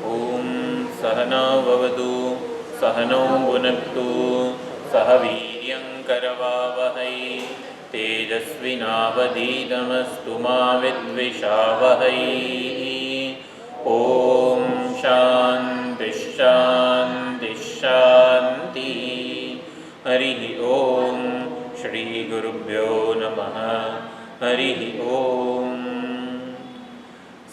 ॐ सहना भवतु सहनौ भुनक्तु सह वीर्यं करवावहै तेजस्विनावधीतमस्तु मा विद्विषावहै। ॐ शान्ति शान्ति शान्ति। हरिः ॐ श्रीगुरुभ्यो नमः। हरिः ॐ।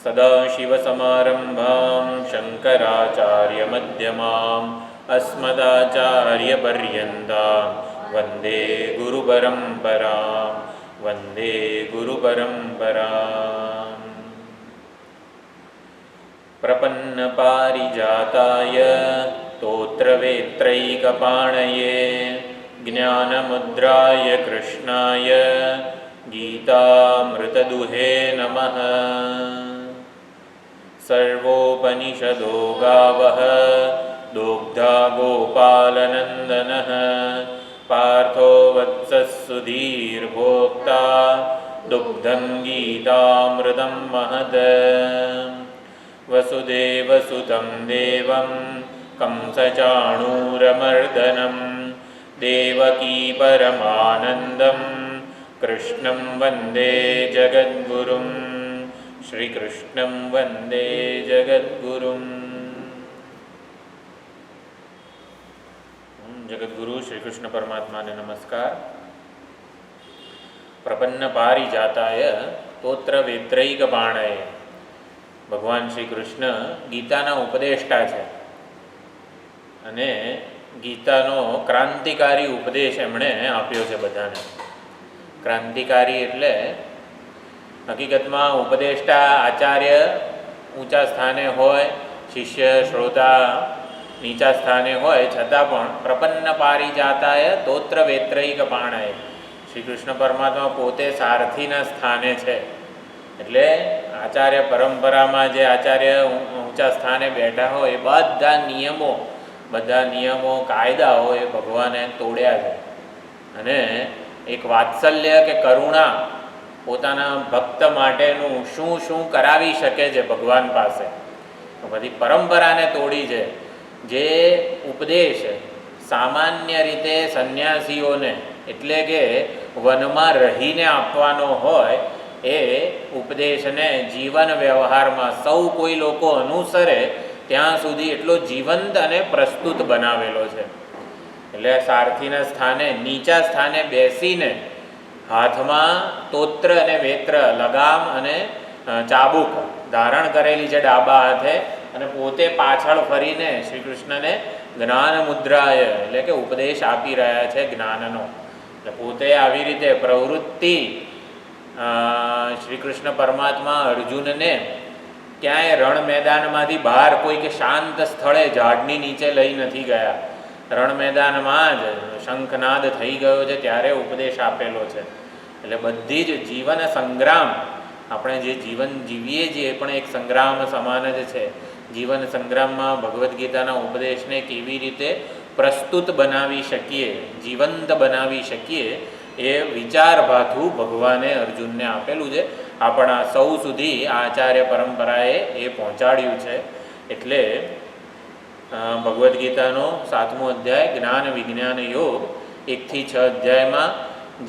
सदाशिवसमारम्भां शङ्कराचार्यमध्यमाम् अस्मदाचार्यपर्यन्तां वन्दे गुरुपरम्परां वन्दे गुरुपरम्पराम्। प्रपन्नपारिजाताय स्तोत्रवेत्रैकपाणये ज्ञानमुद्राय कृष्णाय गीतामृतदुहे नमः। सर्वोपनिषदो गावः दुग्धा गोपालनन्दनः पार्थो वत्सः सुधीर्भोक्ता दुग्धं गीतामृतं महद। वसुदेवसुतं देवं कंसचाणूरमर्दनं देवकी परमानन्दं कृष्णं वन्दे जगद्गुरुं श्रीकृष्णं वन्दे जगद्गुरुम्। जगद्गुरु श्री कृष्ण परमात्मा ने नमस्कार। प्रपन्न पारिजाताय स्तोत्र वेत्रैक बाणये। भगवान श्री कृष्ण गीताना उपदेष्टा छे अने गीतानो क्रांतिकारी उपदेश एमणे आप्यो छे बधाने। क्रांतिकारी एटले हकीकतमां उपदेष्टा आचार्य ऊंचा स्थाने होय, शिष्य श्रोता नीचा स्थाने होय, छतां पण प्रपन्न पारिजाताय स्तोत्र वेत्रैक बाणये। श्री कृष्ण परमात्मा पोते सारथीना स्थाने छे એટલે આચાર્ય પરંપરામાં જે આચાર્ય ઊંચા સ્થાને બેઠા હોય એ બધા નિયમો કાયદાઓ એ ભગવાને તોડ્યા છે અને એક વાત્સલ્ય કે કરુણા પોતાના ભક્ત માટેનું શું શું કરાવી શકે છે ભગવાન પાસે, બધી પરંપરાને તોડી છે। જે ઉપદેશ સામાન્ય રીતે સંન્યાસીઓને એટલે કે વનમાં રહીને આપવાનો હોય એ ઉપદેશને જીવન વ્યવહારમાં સૌ કોઈ લોકો અનુસરે ત્યાં સુધી એટલો જીવંત અને પ્રસ્તુત બનાવેલો છે। એટલે સારથીના સ્થાને નીચા સ્થાને બેસીને હાથમાં સ્તોત્ર અને વેત્ર લગામ અને ચાબુક ધારણ કરેલી છે ડાબા હાથે અને પોતે પાછળ ફરીને શ્રી કૃષ્ણને જ્ઞાન મુદ્રાય એટલે કે ઉપદેશ આપી રહ્યા છે જ્ઞાનનો। એટલે પોતે આવી રીતે પ્રવૃત્તિ શ્રી કૃષ્ણ પરમાત્મા અર્જુનને ક્યાંય રણ મેદાનમાંથી બહાર કોઈ કે શાંત સ્થળે ઝાડની નીચે લઈ નથી ગયા, રણ મેદાનમાં જ શંખનાદ થઈ ગયો છે ત્યારે ઉપદેશ આપેલો છે। એટલે બધી જ જીવન સંગ્રામ, આપણે જે જીવન જીવીએ છીએ એ પણ એક સંગ્રામ સમાન જ છે। જીવન સંગ્રામમાં ભગવદ્ ગીતાના ઉપદેશને કેવી રીતે પ્રસ્તુત બનાવી શકીએ, જીવંત બનાવી શકીએ એ વિચારભાથું ભગવાને અર્જુનને આપેલું છે, આપણા સૌ સુધી આચાર્ય પરંપરાએ એ પહોંચાડ્યું છે। એટલે ભગવદ્ ગીતાનો 7મો અધ્યાય જ્ઞાન વિજ્ઞાન યોગ 1 થી 6 અધ્યાયમાં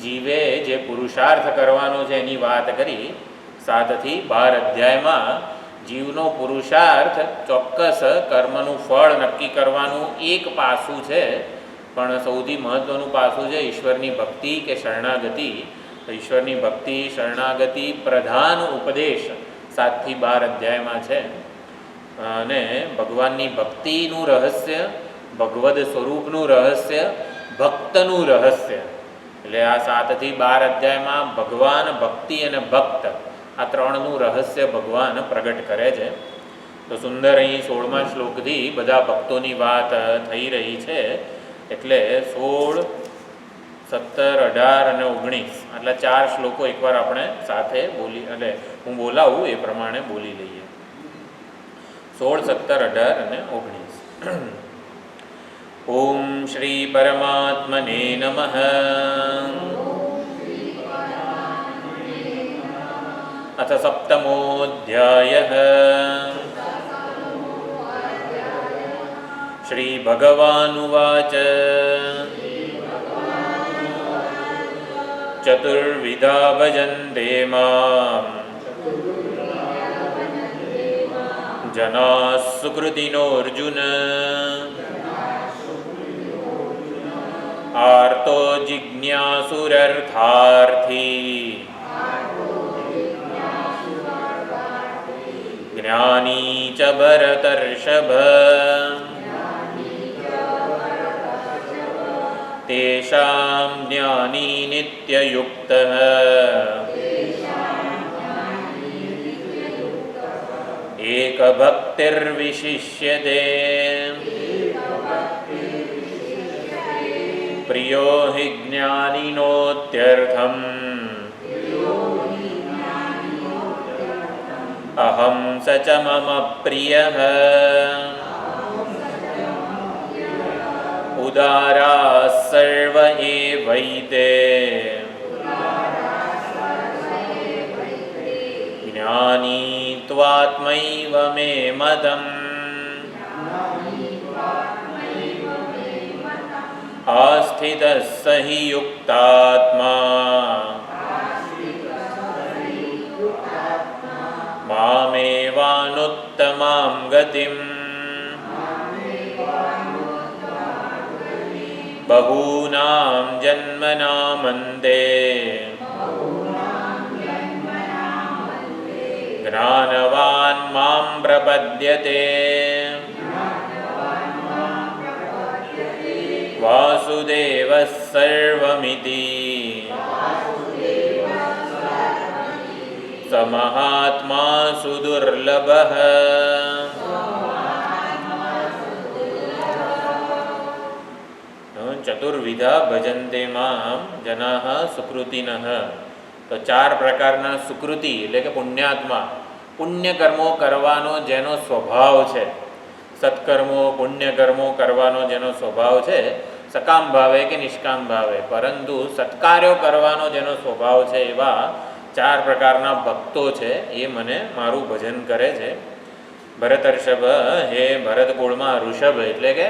જીવે જે પુરુષાર્થ કરવાનો છે એની વાત કરી। 7 થી 12 અધ્યાયમાં જીવનો પુરુષાર્થ ચોક્કસ કર્મનું ફળ નક્કી કરવાનું એક પાસું છે, પણ સૌથી મહત્ત્વનું પાસું છે ઈશ્વરની ભક્તિ કે શરણાગતિ। ઈશ્વરની ભક્તિ શરણાગતિ પ્રધાન ઉપદેશ 7 થી 12 અધ્યાયમાં છે અને ભગવાનની ભક્તિનું રહસ્ય, ભગવદ સ્વરૂપનું રહસ્ય, ભક્તનું રહસ્ય। એટલે આ 7 થી 12 અધ્યાયમાં ભગવાન, ભક્તિ અને ભક્ત આ ત્રણનું રહસ્ય ભગવાન પ્રગટ કરે છે। તો સુંદર અહીં 16મા શ્લોકથી બધા ભક્તોની વાત થઈ રહી છે। એટલે 16, 17, 18 અને 19 આટલા 4 શ્લોકો એકવાર આપણે સાથે બોલી એટલે હું બોલાવું એ પ્રમાણે બોલી લઈએ। 16, 17, 18 અને 19। ઓમ શ્રી પરમાત્મને નમઃ। अथ सप्तमोऽध्यायः। श्रीभगवानुवाच चतुर्विधा भजन्ते माम् जनाः सुकृतिनोऽर्जुन आर्तो जिज्ञासुरर्थार्थी ज्ञानी च भरतर्षभ तेषां ज्ञानी नित्ययुक्तः एकभक्तिर्विशिष्यते प्रियो हि ज्ञानिनोत्यर्थम् अहं स च मम प्रियः उदाराः सर्व एवैते ज्ञानी त्वात्मैव मे मतम् आस्थितः स हि युक्तात्मा मामेवानुत्तमां गतिम् बहूनां जन्मनामन्ते ज्ञानवान् मां प्रपद्यते वासुदेवः सर्वमिति स महात्मा सुदुर्लभः चतुर्विधा भजन्ते माम जनाः सुकृतिनः। तो चार प्रकारना सुकृति એટલે કે પુણ્યાત્મા, પુણ્ય કર્મો કરવાનો જેનો સ્વભાવ છે, સત્કર્મો પુણ્ય કર્મો કરવાનો જેનો સ્વભાવ છે, સકામ ભાવે કે નિષ્કામ ભાવે, પરંતુ સત્કાર્યો કરવાનો જેનો સ્વભાવ છે એવા ચાર પ્રકારના ભક્તો છે, એ મને મારું ભજન કરે છે. ભરતર્ષભ, હે ભરત કુળમાં ઋષભ એટલે કે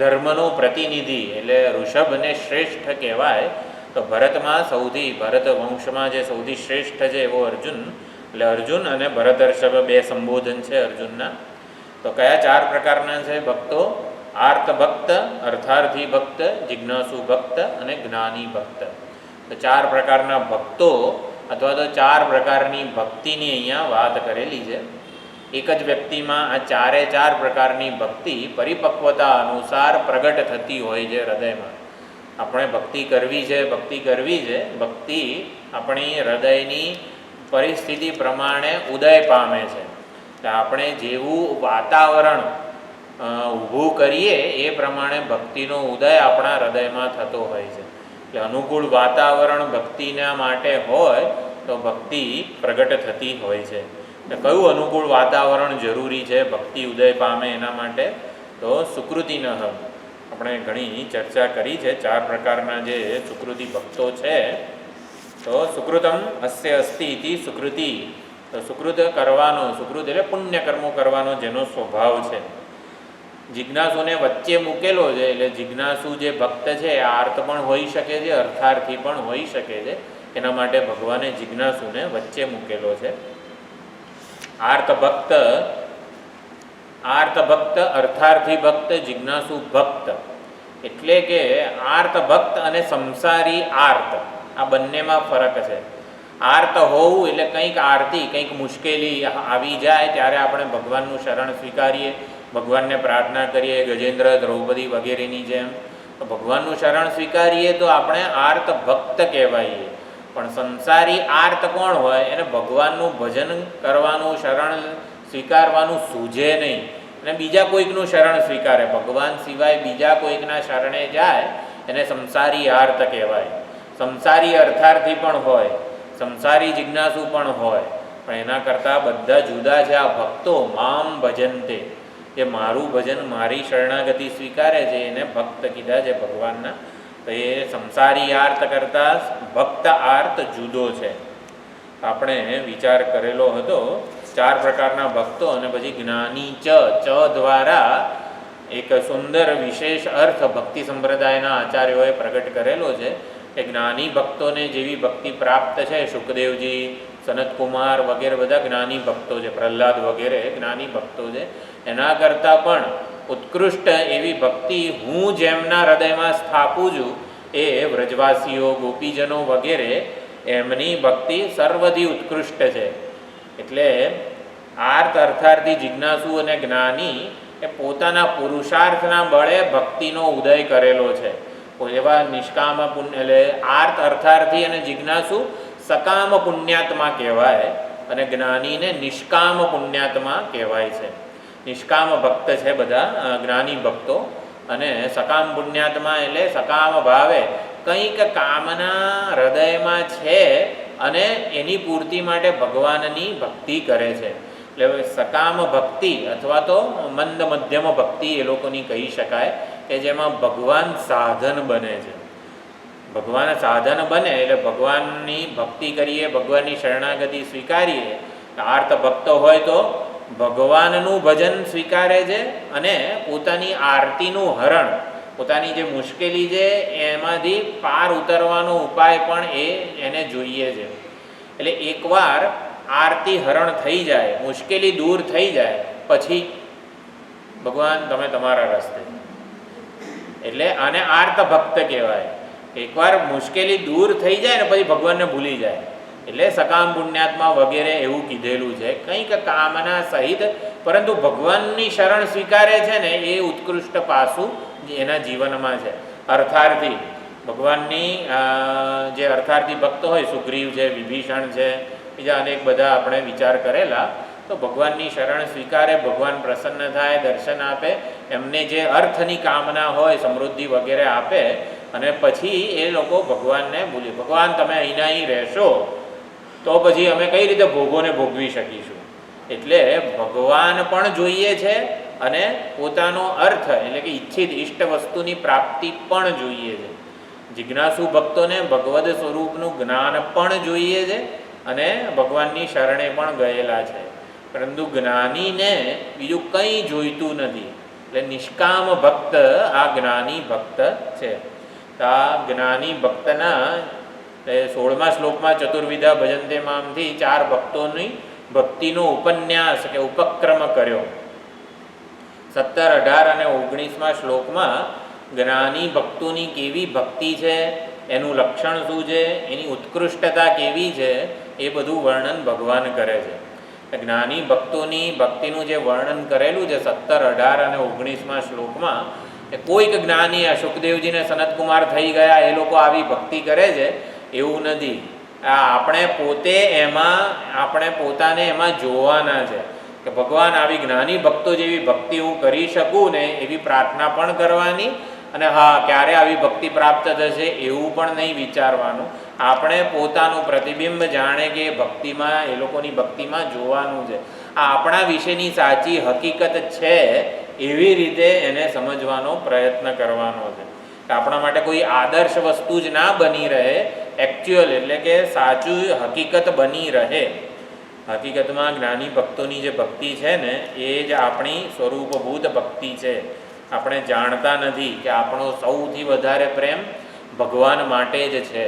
ધર્મનો પ્રતિનિધિ, એટલે ઋષભને શ્રેષ્ઠ કહેવાય. તો ભરતમાં સૌથી, ભરત વંશમાં જે સૌથી શ્રેષ્ઠ છે એવો અર્જુન, એટલે અર્જુન અને ભરતર્ષભ બે સંબોધન છે અર્જુનના. તો કયા ચાર પ્રકારના છે ભક્તો? આર્ત ભક્ત, અર્થાર્થી ભક્ત, જિજ્ઞાસુ ભક્ત અને જ્ઞાની ભક્ત. તો ચાર પ્રકારના ભક્તો અથવા તો ચાર પ્રકારની ભક્તિની અહીંયા વાત કરેલી છે. એક જ વ્યક્તિમાં આ ચારે ચાર પ્રકારની ભક્તિ પરિપક્વતા અનુસાર પ્રગટ થતી હોય છે હૃદયમાં. આપણે ભક્તિ કરવી છે, ભક્તિ કરવી છે, ભક્તિ આપણી હૃદયની પરિસ્થિતિ પ્રમાણે ઉદય પામે છે. એટલે આપણે જેવું વાતાવરણ ઊભું કરીએ એ પ્રમાણે ભક્તિનો ઉદય આપણા હૃદયમાં થતો હોય છે. એટલે અનુકૂળ વાતાવરણ ભક્તિના માટે હોય તો ભક્તિ પ્રગટ થતી હોય છે. કયું અનુકૂળ વાતાવરણ જરૂરી છે ભક્તિ ઉદય પામે એના માટે? તો સુકૃતિનઃ. આપણે ઘણી ચર્ચા કરી છે ચાર પ્રકારના જે સુકૃતિ ભક્તો છે. તો સુકૃતમ અસ્ય અસ્તિ ઇતિ સુકૃતિ. તો સુકૃત કરવાનો, સુકૃત એટલે પુણ્ય કર્મો કરવાનો જેનો સ્વભાવ છે. જિજ્ઞાસુને વચ્ચે મૂકેલો છે, એટલે જિજ્ઞાસુ જે ભક્ત છે એ આર્ત પણ હોઈ શકે છે, અર્થાર્થી પણ હોઈ શકે છે. એના માટે ભગવાને જિજ્ઞાસુને વચ્ચે મૂકેલો છે. આર્ત ભક્ત, અર્થાર્થી ભક્ત, જિજ્ઞાસુ ભક્ત. એટલે કે આર્ત ભક્ત અને સંસારી આર્ત, આ બંનેમાં ફરક છે. આર્ત હોવું એટલે કંઈક આરતી, કંઈક મુશ્કેલી આવી જાય ત્યારે આપણે ભગવાનનું શરણ સ્વીકારીએ, ભગવાનને પ્રાર્થના કરીએ, ગજેન્દ્ર, દ્રૌપદી વગેરેની જેમ. તો ભગવાનનું શરણ સ્વીકારીએ તો આપણે આર્ત ભક્ત કહેવાઈએ. પણ સંસારી આર્ત કોણ હોય? એને ભગવાનનું ભજન કરવાનું, શરણ સ્વીકારવાનું સૂઝે નહીં અને બીજા કોઈકનું શરણ સ્વીકારે, ભગવાન સિવાય બીજા કોઈકના શરણે જાય, એને સંસારી આર્ત કહેવાય. સંસારી અર્થાર્થી પણ હોય, સંસારી જિજ્ઞાસુ પણ હોય, પણ એના કરતાં બધા જુદા છે આ ભક્તો. મામ ભજન્તે, જે મારું ભજન, મારી શરણાગતિ સ્વીકારે છે એને ભક્ત કીધા છે ભગવાનના. તો એ સંસારી આર્ત કરતાં ભક્ત આર્ત જુદો છે. આપણે વિચાર કરેલો હતો ચાર પ્રકારના ભક્તો અને પછી જ્ઞાની ચ દ્વારા એક સુંદર વિશેષ અર્થ ભક્તિ સંપ્રદાયના આચાર્યોએ પ્રગટ કરેલો છે કે જ્ઞાની ભક્તોને જેવી ભક્તિ પ્રાપ્ત છે, સુખદેવજી, સનતકુમાર વગેરે બધા જ્ઞાની ભક્તો છે, પ્રહલાદ વગેરે જ્ઞાની ભક્તો છે, એના કરતાં પણ ઉત્કૃષ્ટ એવી ભક્તિ હું જેમના હૃદયમાં સ્થાપું છું એ વ્રજવાસીઓ, ગોપીજનો વગેરે એમની ભક્તિ સર્વથી ઉત્કૃષ્ટ છે. એટલે આર્ત અર્થાર્થી, જિજ્ઞાસુ અને જ્ઞાની એ પોતાના પુરુષાર્થના બળે ભક્તિનો ઉદય કરેલો છે. એવા નિષ્કામ પુણ્ય, એટલે આર્ત અર્થાર્થી અને જિજ્ઞાસુ સકામ પુણ્યાત્મા કહેવાય અને જ્ઞાનીને નિષ્કામ પુણ્યાત્મા કહેવાય છે. નિષ્કામ ભક્ત છે બધા જ્ઞાની ભક્તો, અને સકામ પુણ્યાત્મા એટલે સકામ ભાવે કંઈક કામના હૃદયમાં છે અને એની પૂર્તિ માટે ભગવાનની ભક્તિ કરે છે. એટલે સકામ ભક્તિ અથવા તો મંદ મધ્યમ ભક્તિ એ લોકોની કહી શકાય કે જેમાં ભગવાન સાધન બને છે. ભગવાન સાધન બને એટલે ભગવાનની ભક્તિ કરીએ, ભગવાનની શરણાગતિ સ્વીકારીએ. આર્ત ભક્તો હોય તો ભગવાનનું ભજન સ્વીકારે છે અને પોતાની આરતીનું હરણ, પોતાની જે મુશ્કેલી છે એમાંથી પાર ઉતરવાનો ઉપાય પણ એને જોઈએ છે. એટલે એકવાર આરતી હરણ થઈ જાય, મુશ્કેલી દૂર થઈ જાય, પછી ભગવાન તમે તમારા રસ્તે. એટલે આને આર્ત ભક્ત કહેવાય. એકવાર મુશ્કેલી દૂર થઈ જાય ને પછી ભગવાનને ભૂલી જાય. એટલે સકામ પુણ્યાત્મા વગેરે એવું કીધેલું છે. કંઈક કામના સહિત પરંતુ ભગવાનની શરણ સ્વીકારે છે ને એ ઉત્કૃષ્ટ પાસું એના જીવનમાં છે. અર્થાર્થી, ભગવાનની જે અર્થાર્થી ભક્તો હોય, સુગ્રીવ છે, વિભીષણ છે, બીજા અનેક બધા આપણે વિચાર કરેલા, તો ભગવાનની શરણ સ્વીકારે, ભગવાન પ્રસન્ન થાય, દર્શન આપે, એમને જે અર્થની કામના હોય સમૃદ્ધિ વગેરે આપે અને પછી એ લોકો ભગવાનને ભૂલી, ભગવાન તમે અહીંના અહીં રહેશો તો પછી અમે કઈ રીતે ભોગોને ભોગવી શકીશું. એટલે ભગવાન પણ જોઈએ છે અને પોતાનો અર્થ એટલે કે ઈચ્છિત ઇષ્ટ વસ્તુની પ્રાપ્તિ પણ જોઈએ છે. જિજ્ઞાસુ ભક્તોને ભગવદ સ્વરૂપનું જ્ઞાન પણ જોઈએ છે અને ભગવાનની શરણે પણ ગયેલા છે. પરંતુ જ્ઞાનીને બીજું કંઈ જોઈતું નથી. એટલે નિષ્કામ ભક્ત આ જ્ઞાની ભક્ત છે. આ જ્ઞાની ભક્તના 16મા શ્લોકમાં ચતુર્વિધા ભજન્તે મામથી 4 ભક્તોની ભક્તિનો ઉપન્યાસ કે ઉપક્રમ કર્યો. 17, 18 અને 19મા શ્લોકમાં જ્ઞાની ભક્તોની કેવી ભક્તિ છે, એનું લક્ષણ શું છે, એની ઉત્કૃષ્ટતા કેવી છે, એ બધું વર્ણન ભગવાન કરે છે. જ્ઞાની ભક્તોની ભક્તિનું જે વર્ણન કરેલું છે 17, 18 અને 19મા શ્લોકમાં, કોઈક જ્ઞાની આ સુખદેવજીને સનતકુમાર થઈ ગયા એ લોકો આવી ભક્તિ કરે છે એવું નથી. આપણે પોતાને એમાં જોવાના છે કે ભગવાન આવી જ્ઞાની ભક્તો જેવી ભક્તિ હું કરી શકું ને એવી પ્રાર્થના પણ કરવાની, અને હા ક્યારે આવી ભક્તિ પ્રાપ્ત થશે એવું પણ નહીં વિચારવાનું. આપણે પોતાનું પ્રતિબિંબ જાણે કે ભક્તિમાં, એ લોકોની ભક્તિમાં જોવાનું છે. આ આપણા વિશેની સાચી હકીકત છે એવી રીતે એને સમજવાનો પ્રયત્ન કરવાનો છે. આપણા માટે કોઈ આદર્શ વસ્તુ જ ના બની રહે, એકચ્યુઅલ એટલે કે સાચું હકીકત બની રહે. હકીકતમાં જ્ઞાની ભક્તોની જે ભક્તિ છે ને એ જ આપણી સ્વરૂપભૂત ભક્તિ છે. આપણે જાણતા નથી કે આપણો સૌથી વધારે પ્રેમ ભગવાન માટે જ છે.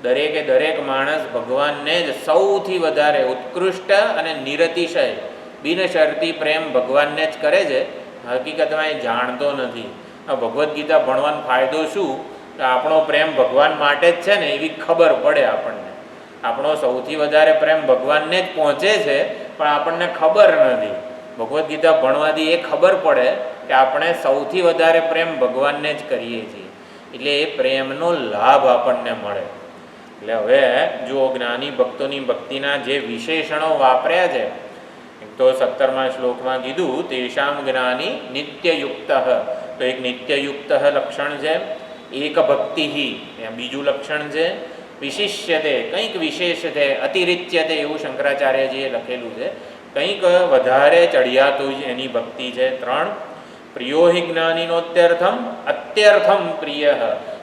દરેક માણસ ભગવાનને જ સૌથી વધારે ઉત્કૃષ્ટ અને નિરતિશય બિનશરતી પ્રેમ ભગવાનને જ કરે છે. હકીકતમાં એ જાણતો નથી. ભગવદ્ ગીતા ભણવાનો ફાયદો શું? કે આપણો પ્રેમ ભગવાન માટે જ છે ને એવી ખબર પડે આપણને. આપણો સૌથી વધારે પ્રેમ ભગવાનને જ પહોંચે છે પણ આપણને ખબર નથી. ભગવદ્ ગીતા ભણવાથી એ ખબર પડે કે આપણે સૌથી વધારે પ્રેમ ભગવાનને જ કરીએ છીએ. એટલે એ પ્રેમનો લાભ આપણને મળે. એટલે હવે જો જ્ઞાની ભક્તોની ભક્તિના જે વિશેષણો વાપર્યા છે, તો 17મા શ્લોકમાં કીધું તેષામ જ્ઞાની નિત્યયુક્ત, તો એક નિત્યયુક્ત લક્ષણ છે. એક ભક્તિ, બીજું લક્ષણ છે. વિશિષ્યતે, કંઈક વિશેષ છે. અતિરિચ્યતે એવું શંકરાચાર્યજીએ લખેલું છે, કંઈક વધારે ચડિયાતું એની ભક્તિ છે. 3, પ્રિયો હિ જ્ઞાનીનોત્યર્થમ અત્યર્થમ પ્રિય,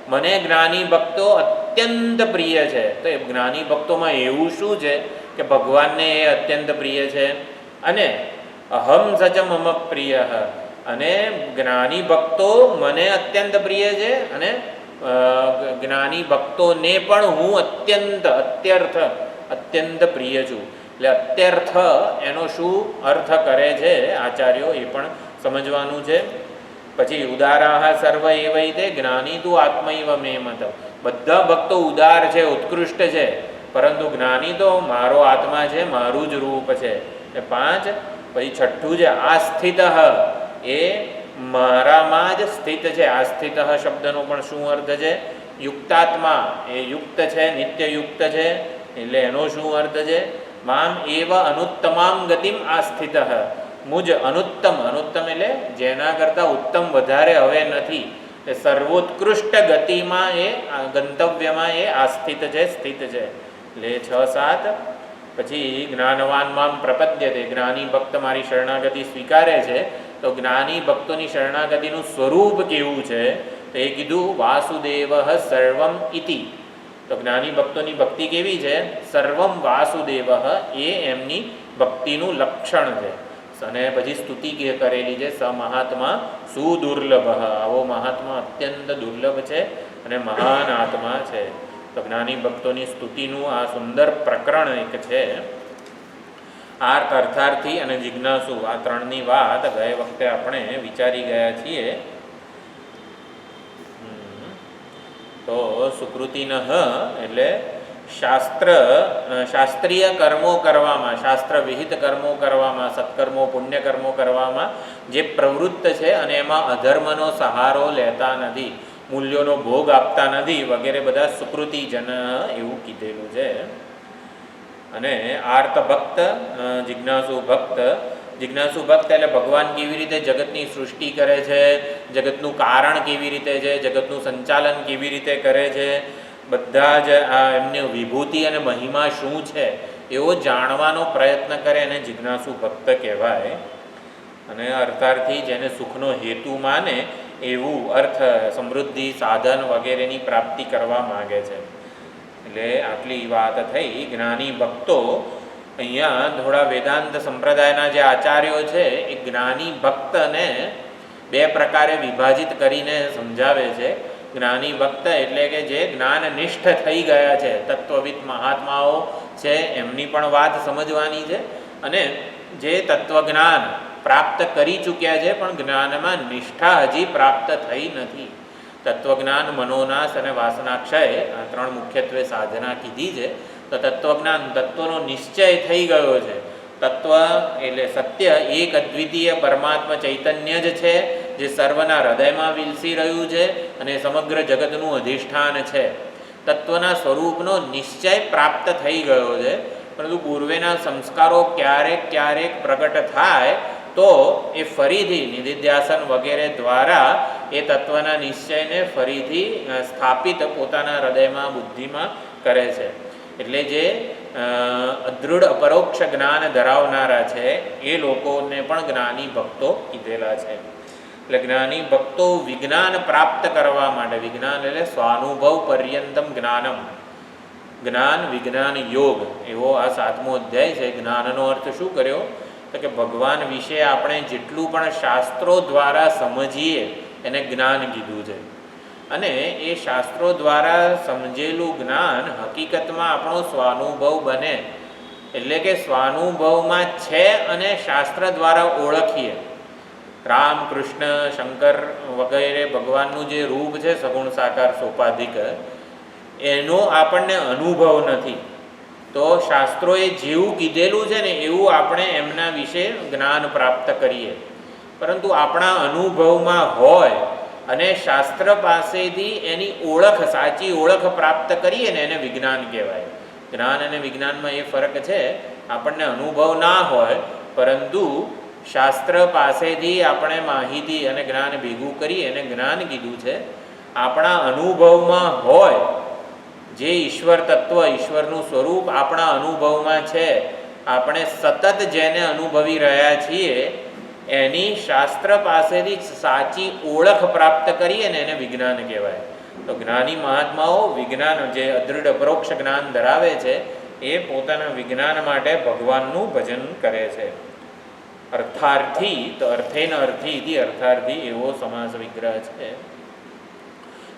મને જ્ઞાની ભક્તો અત્યંત પ્રિય છે. તો એ જ્ઞાની ભક્તોમાં એવું શું છે કે ભગવાનને એ અત્યંત પ્રિય છે? અને અહમ સચ મમ પ્રિય, અને જ્ઞાની ભક્તો મને અત્યંત પ્રિય છે, અને જ્ઞાની ભક્તોને પણ હું અત્યંત પ્રિય છું. એટલે અત્યર્થ એનો શું અર્થ કરે છે આચાર્યો એ પણ સમજવાનું છે. પછી ઉદારાહ સર્વ એવૈતે જ્ઞાની તું આત્મૈવ મે મત. બધા ભક્તો ઉદાર છે, ઉત્કૃષ્ટ છે, પરંતુ જ્ઞાની તો મારો આત્મા છે, મારું જ રૂપ છે. એ 5. પછી 6 છે આસ્થિત, એ મારામાં જ સ્થિત છે. આસ્થિત શબ્દનો પણ શું અર્થ છે? યુક્તાત્મા, એ યુક્ત છે, નિત્યયુક્ત છે, એટલે એનો શું અર્થ છે? મામ એવ અનુત્તમામ ગતિમ આસ્થિત. મુજ અનુત્તમ એટલે જેના કરતાં ઉત્તમ વધારે હવે નથી, એ સર્વોત્કૃષ્ટ ગતિમાં, એ ગંતવ્યમાં એ આસ્થિત છે, સ્થિત છે. એટલે 6, 7. પછી જ્ઞાનવાન મામ પ્રપદ્યતે, જ્ઞાની ભક્ત મારી શરણાગતિ સ્વીકારે છે. તો જ્ઞાની ભક્તોની શરણાગતિનું સ્વરૂપ કેવું છે? તો એ કીધું વાસુદેવ સર્વમ ઇતિ. તો જ્ઞાની ભક્તોની ભક્તિ કેવી છે? સર્વમ વાસુદેવ, એ એમની ભક્તિનું લક્ષણ છે. અને પછી સ્તુતિ કરેલી છે, સ મહાત્મા સુદુર્લભ, આવો મહાત્મા અત્યંત દુર્લભ છે અને મહાન આત્મા છે. તો જ્ઞાની ભક્તોની સ્તુતિનું આ સુંદર પ્રકરણ એક છે. આર્ત, અર્થાર્થી અને જિજ્ઞાસુ, આ 3ની વાત ગયે વખતે આપણે વિચારી ગયા છીએ. તો સુકૃતિન એટલે શાસ્ત્રીય કર્મો કરવામાં, શાસ્ત્ર વિહિત કર્મો કરવામાં, સત્કર્મો પુણ્યકર્મો કરવામાં જે પ્રવૃત્ત છે અને એમાં અધર્મનો સહારો લેતા નથી, મૂલ્યોનો ભોગ આપતા નથી વગેરે બધા સુકૃતિજન એવું કીધેલું છે. અને આર્ત ભક્ત, જિજ્ઞાસુ ભક્ત. જિજ્ઞાસુ ભક્ત એટલે ભગવાન કેવી રીતે જગતની સૃષ્ટિ કરે છે, જગતનું કારણ કેવી રીતે છે, જગતનું સંચાલન કેવી રીતે કરે છે, બધા જ આ એમની વિભૂતિ અને મહિમા શું છે એવો જાણવાનો પ્રયત્ન કરે અને જિજ્ઞાસુ ભક્ત કહેવાય. અને અર્થાર્થી જેને સુખનો હેતુ માને એવું અર્થ, સમૃદ્ધિ, સાધન વગેરેની પ્રાપ્તિ કરવા માગે છે. એટલે આટલી વાત થઈ જ્ઞાની ભક્તો. અહીંયા થોડા વેદાંત સંપ્રદાયના જે આચાર્યો છે એ જ્ઞાની ભક્તને 2 પ્રકારે વિભાજિત કરીને સમજાવે છે. જ્ઞાની ભક્ત એટલે કે જે જ્ઞાનનિષ્ઠ થઈ ગયા છે, તત્વવિદ મહાત્માઓ છે, એમની પણ વાત સમજવાની છે. અને જે તત્વજ્ઞાન પ્રાપ્ત કરી ચૂક્યા છે પણ જ્ઞાનમાં નિષ્ઠા હજી પ્રાપ્ત થઈ નથી. તત્વજ્ઞાન, મનોનાશ અને વાસનાક્ષય, આ 3 મુખ્યત્વે સાધના કીધી છે. તો તત્વજ્ઞાન, તત્વનો નિશ્ચય થઈ ગયો છે. તત્વ એટલે સત્ય એક અદ્વિતીય પરમાત્મા ચૈતન્ય જ છે, જે સર્વના હૃદયમાં વિલસી રહ્યું છે અને સમગ્ર જગતનું અધિષ્ઠાન છે. તત્વના સ્વરૂપનો નિશ્ચય પ્રાપ્ત થઈ ગયો છે, પરંતુ પૂર્વેના સંસ્કારો ક્યારેક પ્રગટ થાય તો એ ફરીથી નિધિધ્યાસન વગેરે દ્વારા એ તત્વના નિશ્ચયને ફરીથી સ્થાપિત પોતાના હૃદયમાં, બુદ્ધિમાં કરે છે. એટલે જે અદૃઢ અપરોક્ષ જ્ઞાન ધરાવનારા છે એ લોકોને પણ જ્ઞાની ભક્તો કીધેલા છે. એટલે જ્ઞાની ભક્તો વિજ્ઞાન પ્રાપ્ત કરવા માટે, વિજ્ઞાન એટલે સ્વાનુભવ પર્યંતમ જ્ઞાનમ, જ્ઞાન વિજ્ઞાન યોગ, એવો આ 7મો અધ્યાય છે. જ્ઞાનનો અર્થ શું કર્યો? તો કે ભગવાન વિશે આપણે જેટલું પણ શાસ્ત્રો દ્વારા સમજીએ એને જ્ઞાન કીધું છે. અને એ શાસ્ત્રો દ્વારા સમજેલું જ્ઞાન હકીકતમાં આપણો સ્વાનુભવ બને. એટલે કે સ્વાનુભવમાં છે અને શાસ્ત્ર દ્વારા ઓળખીએ. રામ, કૃષ્ણ, શંકર વગેરે ભગવાનનું જે રૂપ છે સગુણ સાકાર સોપાધિક, એનો આપણને અનુભવ નથી. તો શાસ્ત્રોએ જેવું કીધેલું છે ને એવું આપણે એમના વિશે જ્ઞાન પ્રાપ્ત કરીએ. પરંતુ આપણા અનુભવમાં હોય અને શાસ્ત્ર પાસેથી એની ઓળખ, સાચી ઓળખ પ્રાપ્ત કરીએ ને એને વિજ્ઞાન કહેવાય. જ્ઞાન અને વિજ્ઞાનમાં એ ફરક છે. આપણને અનુભવ ના હોય પરંતુ શાસ્ત્ર પાસેથી આપણે માહિતી અને જ્ઞાન ભેગું કરીએ એને જ્ઞાન કીધું છે. આપણા અનુભવમાં હોય જે ઈશ્વર તત્વ, ઈશ્વરનું સ્વરૂપ આપણા અનુભવમાં છે, આપણે સતત જેને અનુભવી રહ્યા છીએ એની શાસ્ત્ર પાસેથી સાચી ઓળખ પ્રાપ્ત કરીએ ને એને વિજ્ઞાન કહેવાય. તો જ્ઞાની મહાત્માઓ વિજ્ઞાન, જે અદૃઢ અપરોક્ષ જ્ઞાન ધરાવે છે, એ પોતાના વિજ્ઞાન માટે ભગવાનનું ભજન કરે છે. અર્થાર્થી તો અર્થેન અર્થી અર્થાર્થી એવો સમાસ વિગ્રહ છે.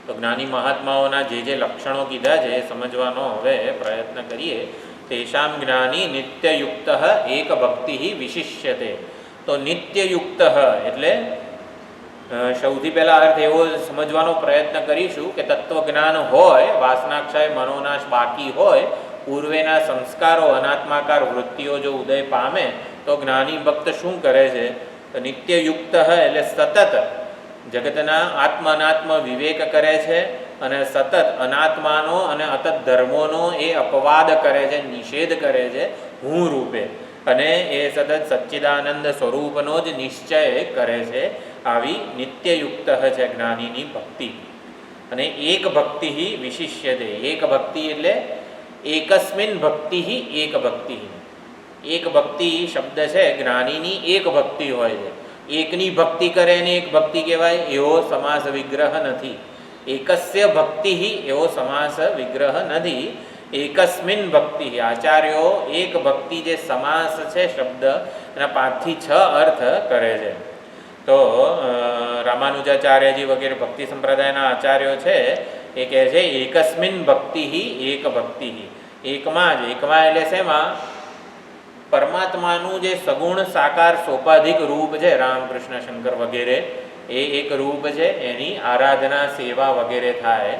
તો જ્ઞાની મહાત્માઓના જે લક્ષણો કીધા છે એ સમજવાનો હવે પ્રયત્ન કરીએ. તેષામ જ્ઞાની નિત્યયુક્ત એક ભક્તિ વિશિષ્યતે. તો નિત્યયુક્ત એટલે સૌથી પહેલાં અર્થ એવો સમજવાનો પ્રયત્ન કરીશું કે તત્વજ્ઞાન હોય, વાસનાક્ષય મનોનાશ બાકી હોય, પૂર્વેના સંસ્કારો અનાત્માકાર વૃત્તિઓ જો ઉદય પામે તો જ્ઞાની ભક્ત શું કરે છે? તો નિત્યયુક્ત એટલે સતત જગતના આત્મ અનાત્મ વિવેક કરે છે અને સતત અનાત્માનો અને અતત ધર્મોનો એ અપવાદ કરે છે, નિષેધ કરે છે હું રૂપે, અને એ સતત સચ્ચિદાનંદ સ્વરૂપનો જ નિશ્ચય કરે છે. આવી નિત્યયુક્ત છે જ્ઞાનીની ભક્તિ. અને એક ભક્તિ વિશિષ્યતે. એક ભક્તિ એટલે એકસ્મિન ભક્તિ એક ભક્તિ. એક ભક્તિ શબ્દ છે જ્ઞાનીની એક ભક્તિ હોય છે. એકની ભક્તિ કરે ને એક ભક્તિ કહેવાય એવો સમાસ વિગ્રહ નથી. એકસ્ય ભક્તિ એવો સમાસ વિગ્રહ નથી. એકસ્મિન ભક્તિ. આચાર્યો એક ભક્તિ જે સમાસ છે શબ્દ એના 5 થી 6 અર્થ કરે છે. તો રામાનુજાચાર્યજી વગેરે ભક્તિ સંપ્રદાયના આચાર્યો છે એ કહે છે એકસ્મિન ભક્તિ એક ભક્તિ. એકમાં જ. એકમાં એટલે શેમાં? પરમાત્માનું જે સગુણ સાકાર સોપાધિક રૂપ છે, રામકૃષ્ણ શંકર વગેરે એ એક રૂપ છે, એની આરાધના સેવા વગેરે થાય.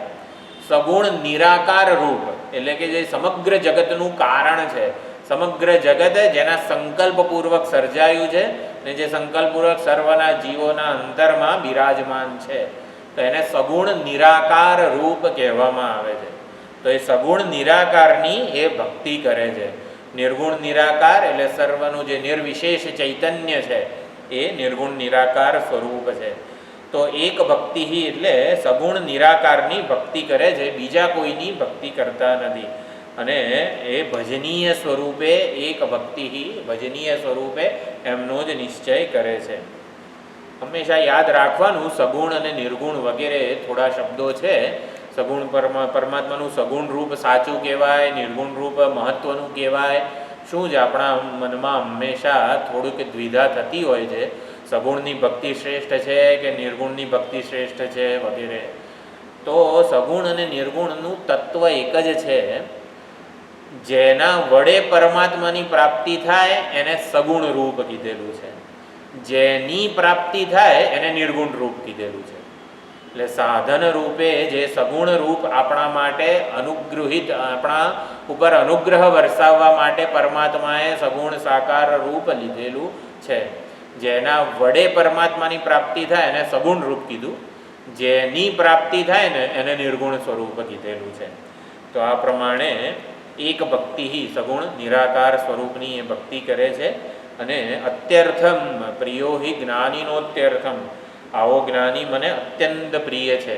સગુણ નિરાકાર રૂપ એટલે કે જે સમગ્ર જગતનું કારણ છે, સમગ્ર જગત જેના સંકલ્પપૂર્વક સર્જાયું છે ને જે સંકલ્પપૂર્વક સર્વના જીવોના અંતરમાં બિરાજમાન છે, તો એને સગુણ નિરાકાર રૂપ કહેવામાં આવે છે. તો એ સગુણ નિરાકારની એ ભક્તિ કરે છે. નિર્ગુણ નિરાકાર એટલે સર્વનું જે નિર્વિશેષ ચૈતન્ય છે એ નિર્ગુણ નિરાકાર સ્વરૂપ છે. તો એક ભક્તિ એટલે સગુણ નિરાકારની ભક્તિ કરે છે, બીજા કોઈની ભક્તિ કરતા નથી. અને એ ભજનીય સ્વરૂપે એક ભક્તિ ભજનીય સ્વરૂપે એમનો જ નિશ્ચય કરે છે. હંમેશા યાદ રાખવાનું સગુણ અને નિર્ગુણ વગેરે થોડા શબ્દો છે. સગુણ પરમાત્માનું સગુણ રૂપ સાચું કહેવાય, નિર્ગુણ રૂપ મહત્વનું કહેવાય. શું જ આપણા મનમાં હંમેશા થોડુંક દ્વિધા થતી હોય છે, સગુણની ભક્તિ શ્રેષ્ઠ છે કે નિર્ગુણની ભક્તિ શ્રેષ્ઠ છે વગેરે. તો સગુણ અને નિર્ગુણનું તત્વ એક જ છે. જેના વડે પરમાત્માની પ્રાપ્તિ થાય એને સગુણ રૂપ કીધેલું છે, જેની પ્રાપ્તિ થાય એને નિર્ગુણ રૂપ કીધેલું છે. એટલે સાધન રૂપે જે સગુણ રૂપ આપણા માટે અનુગ્રહિત, આપણા ઉપર અનુગ્રહ વરસાવવા માટે પરમાત્માએ સગુણ સાકાર રૂપ લીધેલું છે. જેના વડે પરમાત્માની પ્રાપ્તિ થાય એને સગુણ રૂપ કીધું, જેની પ્રાપ્તિ થાય ને એને નિર્ગુણ સ્વરૂપ કીધેલું છે. તો આ પ્રમાણે એક ભક્તિ સગુણ નિરાકાર સ્વરૂપની એ ભક્તિ કરે છે. અને અત્યર્થમ પ્રિયો હિ જ્ઞાનીનોત્યર્થમ. આવો જ્ઞાની મને અત્યંત પ્રિય છે.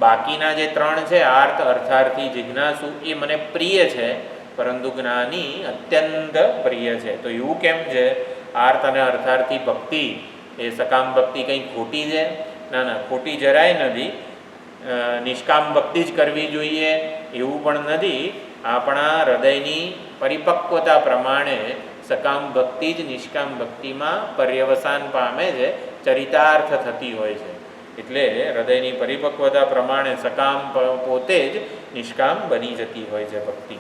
બાકીના જે 3 છે આર્ત અર્થાર્થી જિજ્ઞાસુ એ મને પ્રિય છે, પરંતુ જ્ઞાની અત્યંત પ્રિય છે. તો એવું કેમ છે? આર્ત અને અર્થાર્થી ભક્તિ એ સકામ ભક્તિ કંઈ ખોટી છે? ના, ખોટી જરાય નથી. નિષ્કામ ભક્તિ જ કરવી જોઈએ એવું પણ નથી. આપણા હૃદયની પરિપક્વતા પ્રમાણે સકામ ભક્તિ જ નિષ્કામ ભક્તિમાં પર્યવસાન પામે છે, ચરિતાર્થ થતી હોય છે. એટલે હૃદયની પરિપક્વતા પ્રમાણે સકામ પોતે જ નિષ્કામ બની જતી હોય છે ભક્તિ.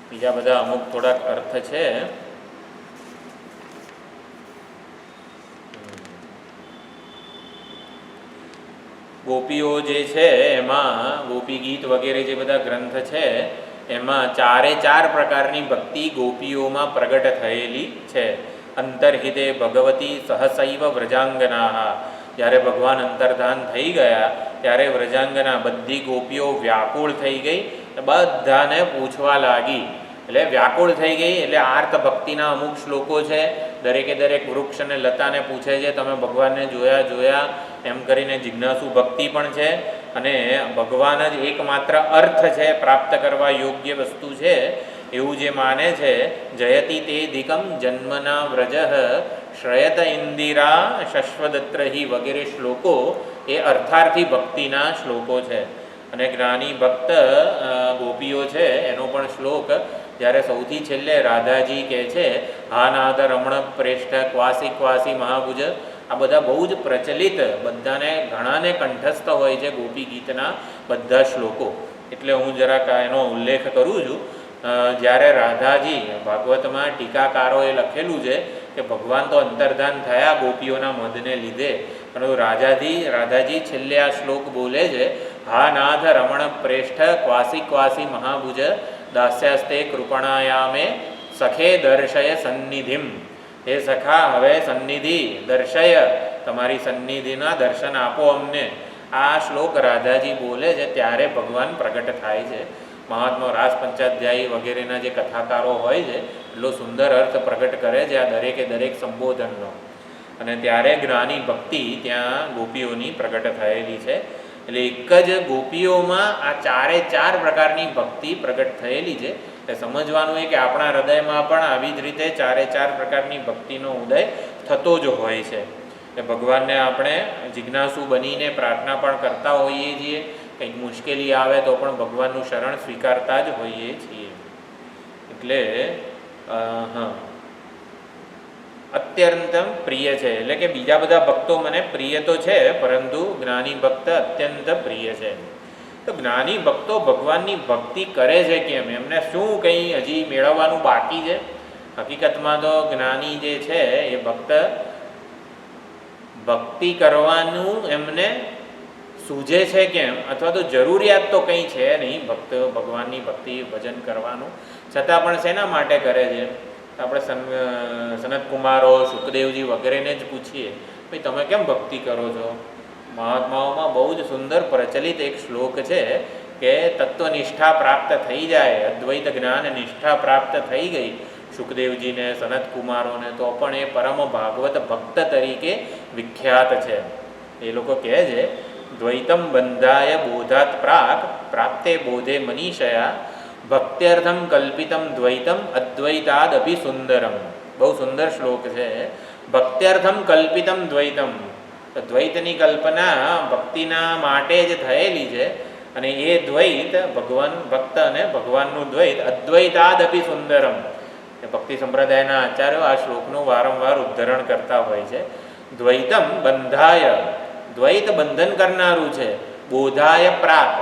બીજા બધા અમુક થોડાક અર્થ છે. ગોપીઓ જે છે એમાં ગોપી ગીત વગેરે જે બધા ગ્રંથ છે એમાં 4 પ્રકારની ભક્તિ ગોપીઓમાં પ્રગટ થયેલી છે. અંતર્હિતે ભગવતી સહસૈવ વ્રજાંગના. જ્યારે ભગવાન અંતર્ધાન થઈ ગયા ત્યારે વ્રજાંગના બધી ગોપીઓ વ્યાકુળ થઈ ગઈ, બધાને પૂછવા લાગી. એટલે વ્યાકુળ થઈ ગઈ એટલે આર્ત ભક્તિના અમુક શ્લોકો છે. દરેક વૃક્ષ અને લતાને પૂછે છે તમે ભગવાનને જોયા એમ કરીને જિજ્ઞાસુ ભક્તિ પણ છે. અને ભગવાન જ એકમાત્ર અર્થ છે, પ્રાપ્ત કરવા યોગ્ય વસ્તુ છે એવું જે માને છે. જયતિ તેધિકમ જન્મના વ્રજ શ્રયત ઇન્દિરા શશ્વદત્રહી વગેરે શ્લોકો એ અર્થાર્થી ભક્તિના શ્લોકો છે. અને જ્ઞાની ભક્ત ગોપીઓ છે એનો પણ શ્લોક જ્યારે સૌથી છેલ્લે રાધાજી કહે છે હા નાદ રમણ પ્રેષ્ઠ ક્વાસી ક્વાસી મહાભુજ, આ બધા બહુ જ પ્રચલિત, બધાને ઘણાને કંઠસ્થ હોય છે ગોપી ગીતના બધા શ્લોકો. એટલે હું જરાક એનો ઉલ્લેખ કરું છું. જ્યારે રાધાજી ભાગવતમાં ટીકાકારોએ લખેલું છે કે ભગવાન તો અંતર્ધાન થયા ગોપીઓના મદને લીધે, પરંતુ રાધાજી છેલ્લે આ શ્લોક બોલે છે, હા નાથ રમણ પ્રેષ્ઠ ક્વાસી ક્વાસી મહાભુજ, દાસ્યાસ્તે કૃપણાયામે સખે દર્શય સન્નિધિમ. હે સખા, હવે સન્નિધિ દર્શય, તમારી સન્નિધિના દર્શન આપો અમને. આ શ્લોક રાધાજી બોલે છે ત્યારે ભગવાન પ્રગટ થાય છે. મહાત્મા રાસ પંચાધ્યાયી વગેરેના જે કથાકારો હોય છે એટલો સુંદર અર્થ પ્રગટ કરે છે આ દરેકે દરેક સંબોધનનો. અને ત્યારે જ્ઞાની ભક્તિ ત્યાં ગોપીઓની પ્રગટ થયેલી છે. એટલે એક જ ગોપીઓમાં આ ચારે ચાર પ્રકારની ભક્તિ પ્રગટ થયેલી છે. એટલે સમજવાનું એ કે આપણા હૃદયમાં પણ આવી જ રીતે ચારે ચાર પ્રકારની ભક્તિનો ઉદય થતો જ હોય છે. એટલે ભગવાનને આપણે જિજ્ઞાસુ બનીને પ્રાર્થના પણ કરતા હોઈએ છીએ. કંઈક મુશ્કેલી આવે તો પણ ભગવાનનું શરણ સ્વીકારતા જ હોઈએ છીએ. એટલે અત્યંત પ્રિય છે, એટલે કે બીજા બધા ભક્તો મને પ્રિય તો છે, પરંતુ જ્ઞાની ભક્ત અત્યંત પ્રિય છે. તો જ્ઞાની ભક્તો ભગવાનની ભક્તિ કરે છે કેમ? એમને શું કંઈ હજી મેળવવાનું બાકી છે? હકીકતમાં તો જ્ઞાની જે છે એ ભક્તિ કરવાનું એમને સૂઝે છે કેમ? અથવા તો જરૂરિયાત તો કંઈ છે નહીં ભગવાનની ભક્તિ ભજન કરવાનું, છતાં પણ શેના માટે કરે છે? આપણે સનતકુમારો શુકદેવજી વગેરેને જ પૂછીએ, ભાઈ તમે કેમ ભક્તિ કરો છો? મહાત્માઓમાં બહુ જ સુંદર પ્રચલિત એક શ્લોક છે કે તત્વનિષ્ઠા પ્રાપ્ત થઈ જાય, અદ્વૈત જ્ઞાન નિષ્ઠા પ્રાપ્ત થઈ ગઈ શુકદેવજીને સનતકુમારોને, તો પણ એ પરમ ભાગવત ભક્ત તરીકે વિખ્યાત છે. એ લોકો કહે છે, દ્વૈતમ બંધાય બોધાત પ્રાક પ્રાપ્તે બોધે મનીષયા, ભક્ત્યર્થમ કલ્પિતમ દ્વૈતમ અદ્વૈતાદ અભિ સુંદરમ. બહુ સુંદર શ્લોક છે. ભક્ત્યર્થમ કલ્પિતમ દ્વૈતમ, દ્વૈતની કલ્પના ભક્તિના માટે જ થયેલી છે. અને એ દ્વૈત ભગવાન ભક્ત અને ભગવાનનું દ્વૈત અદ્વૈતાદ અભિ સુંદરમ. ભક્તિ સંપ્રદાયના આચાર્યો આ શ્લોકનું વારંવાર ઉદ્ધરણ કરતા હોય છે. દ્વૈતમ બંધાય, દ્વૈત બંધન કરનારું છે. બોધાય પ્રાક,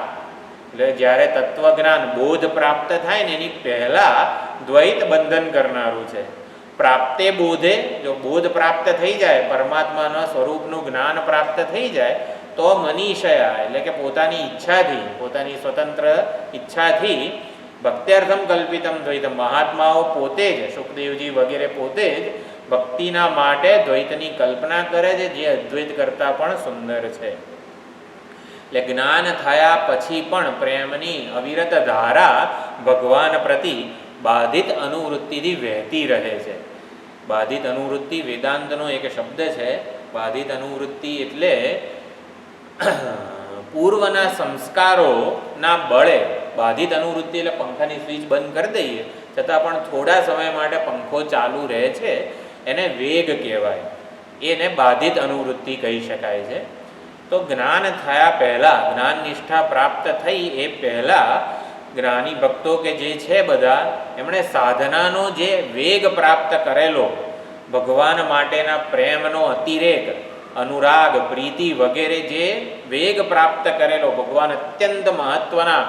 એટલે જ્યારે તત્વજ્ઞાન બોધ પ્રાપ્ત થાય ને એની પહેલાં દ્વૈત બંધન કરનારું છે. પ્રાપ્તે બોધે, જો બોધ પ્રાપ્ત થઈ જાય, પરમાત્માના સ્વરૂપનું જ્ઞાન પ્રાપ્ત થઈ જાય, તો મનીષયા એટલે કે પોતાની ઈચ્છાથી, પોતાની સ્વતંત્ર ઈચ્છાથી ભક્ત્યર્થમ કલ્પિતમ દ્વૈતમ, મહાત્માઓ પોતે જ, શુકદેવજી વગેરે પોતે જ ભક્તિના માટે દ્વૈતની કલ્પના કરે છે, જે અદ્વૈત કરતાં પણ સુંદર છે. એટલે જ્ઞાન થયા પછી પણ પ્રેમની અવિરત ધારા ભગવાન પ્રતિ બાધિત અનુવૃત્તિથી વહેતી રહે છે. બાધિત અનુવૃત્તિ વેદાંતનો એક શબ્દ છે. બાધિત અનુવૃત્તિ એટલે પૂર્વના સંસ્કારોના બળે, બાધિત અનુવૃત્તિ એટલે પંખાની સ્વિચ બંધ કરી દઈએ છતાં પણ થોડા સમય માટે પંખો ચાલુ રહે છે, એને વેગ કહેવાય. એને બાધિત અનુવૃત્તિ કહી શકાય છે. તો જ્ઞાન થયા પહેલાં, જ્ઞાન નિષ્ઠા પ્રાપ્ત થઈ એ પહેલાં જ્ઞાની ભક્તો કે જે છે બધા, એમણે સાધનાનો જે વેગ પ્રાપ્ત કરેલો, ભગવાન માટેના પ્રેમનો અતિરેક, અનુરાગ, પ્રીતિ વગેરે જે વેગ પ્રાપ્ત કરેલો, ભગવાન અત્યંત મહત્વના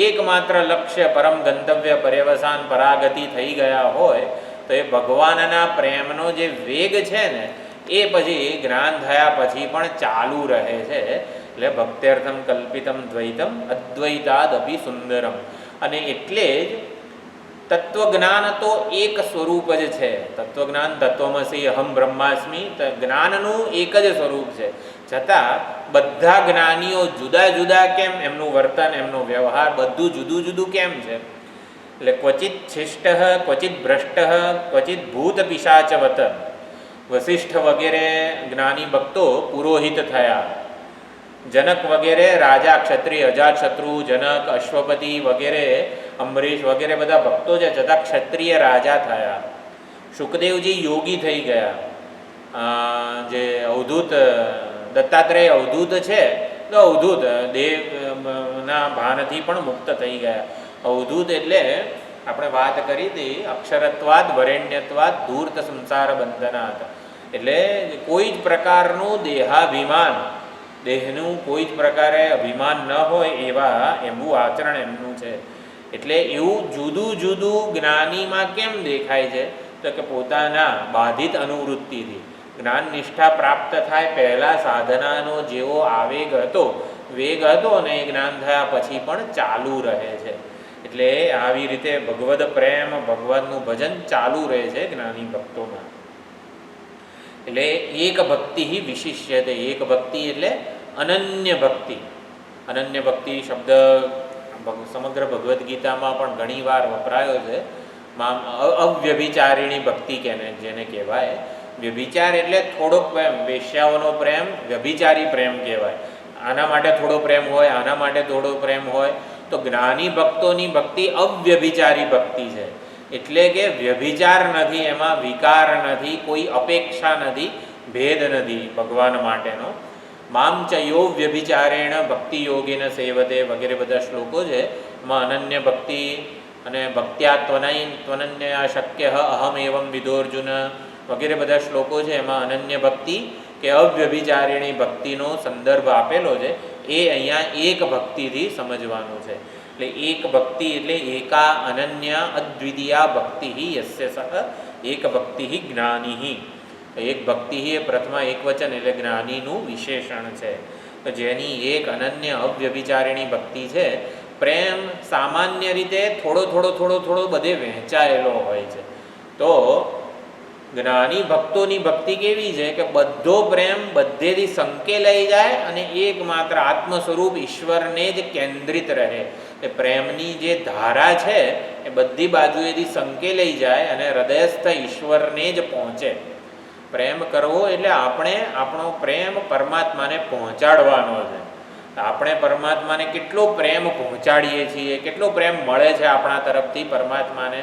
એકમાત્ર લક્ષ્ય પરમ ગંતવ્ય પર્યવસાન પરાગતિ થઈ ગયા હોય, તો એ ભગવાનના પ્રેમનો જે વેગ છે ને એ પછી જ્ઞાન થયા પછી પણ ચાલુ રહે છે. એટલે ભક્ત્યર્થમ કલ્પિતમ દ્વૈતમ અદ્વૈતાદ અભિ સુંદરમ. અને એટલે જ તત્વજ્ઞાન તો એક સ્વરૂપ જ છે. તત્વજ્ઞાન તત્વમસી અહમ બ્રહ્માસ્મિ, જ્ઞાનનું એક જ સ્વરૂપ છે. છતાં બધા જ્ઞાનીઓ જુદા જુદા કેમ, એમનું વર્તન, એમનો વ્યવહાર બધું જુદું જુદું કેમ છે? એટલે ક્વચિત શિષ્ટ, ક્વચિત ભ્રષ્ટ, ક્વચિત ભૂત પિશાચવત. વશિષ્ઠ વગેરે જ્ઞાની ભક્તો પુરોહિત થયા. જનક વગેરે રાજા, ક્ષત્રિય, અજાતશત્રુ, જનક, અશ્વપતિ વગેરે, અંબરીશ વગેરે બધા ભક્તો છે, છતાં ક્ષત્રિય રાજા થયા. શુકદેવજી યોગી થઈ ગયા. જે અવધૂત દત્તાત્રેય અવધૂત છે, તો અવધૂત દેવના ભાનથી પણ મુક્ત થઈ ગયા. અવધૂત એટલે આપણે વાત કરી હતી, અક્ષરત્વાદ વરેણ્યત્વાદ ધૂર્ત સંસાર બંધનાત, એટલે કોઈ જ પ્રકારનું દેહાભિમાન, દેહનું કોઈ જ પ્રકારે અભિમાન ન હોય એવું આચરણ એમનું છે. એટલે એવું જુદું જુદું જ્ઞાનીમાં કેમ દેખાય છે? તો કે પોતાના બાધિત અનુવૃત્તિથી જ્ઞાન નિષ્ઠા પ્રાપ્ત થાય પહેલાં સાધનાનો જેવો વેગ હતો ને એ જ્ઞાન થયા પછી પણ ચાલુ રહે છે. એટલે આવી રીતે ભગવદ પ્રેમ, ભગવાનનું ભજન ચાલુ રહે છે જ્ઞાની ભક્તોમાં. એટલે એક ભક્તિ વિશિષ્યતે, એક ભક્તિ એટલે અનન્ય ભક્તિ. અનન્ય ભક્તિ શબ્દ સમગ્ર ભગવદ્ ગીતામાં પણ ઘણી વાર વપરાયો છે. અવ્યભિચારિણી ભક્તિ જેને કહેવાય. વ્યભિચાર એટલે થોડોક પ્રેમ, વેશ્યાઓનો પ્રેમ વ્યભિચારી પ્રેમ કહેવાય. આના માટે થોડો પ્રેમ હોય, આના માટે થોડો પ્રેમ હોય. તો જ્ઞાની ભક્તોની ભક્તિ અવ્યભિચારી ભક્તિ છે. એટલે કે વ્યભિચાર નથી, એમાં વિકાર નથી, કોઈ અપેક્ષા નથી, ભેદ નથી ભગવાન માટેનો. મામ ચ યો વ્યભિચારેણ ભક્તિ યોગેન સેવતે વગેરે બધા શ્લોકો છે. એમાં અનન્ય ભક્તિ અને ભક્ત્યા ત્વનન્ય શક્ય અહમ એવમ વિદોર્જુન વગેરે બધા શ્લોકો છે. એમાં અનન્ય ભક્તિ કે અવ્યભિચારિણી ભક્તિનો સંદર્ભ આપેલો છે. એ અહીંયા એક ભક્તિથી સમજવાનું છે. એટલે એક ભક્તિ એટલે એકા અનન્ય અદ્વિતીયા ભક્તિ યસ્ય સહ એક ભક્તિ જ્ઞાની. એક ભક્તિ એ પ્રથમ એકવચન એટલે જ્ઞાનીનું વિશેષણ છે. જેની એક અનન્ય અવ્યભિચારિણી ભક્તિ છે. પ્રેમ સામાન્ય રીતે થોડો બધે વહેંચાયેલો હોય છે. તો જ્ઞાની ભક્તોની ભક્તિ કેવી છે કે બધો પ્રેમ બધેથી સંકેલાઈ જાય અને એકમાત્ર આત્મ સ્વરૂપ ઈશ્વરને જ કેન્દ્રિત રહે. એ પ્રેમની જે ધારા છે એ બધી બાજુએથી સંકેલાઈ જાય અને હૃદયસ્થ ઈશ્વરને જ પહોંચે. પ્રેમ કરવો એટલે આપણે આપણો પ્રેમ પરમાત્માને પહોંચાડવાનો છે. આપણે પરમાત્માને કેટલો પ્રેમ પહોંચાડીએ છીએ, કેટલો પ્રેમ મળે છે આપણા તરફથી પરમાત્માને.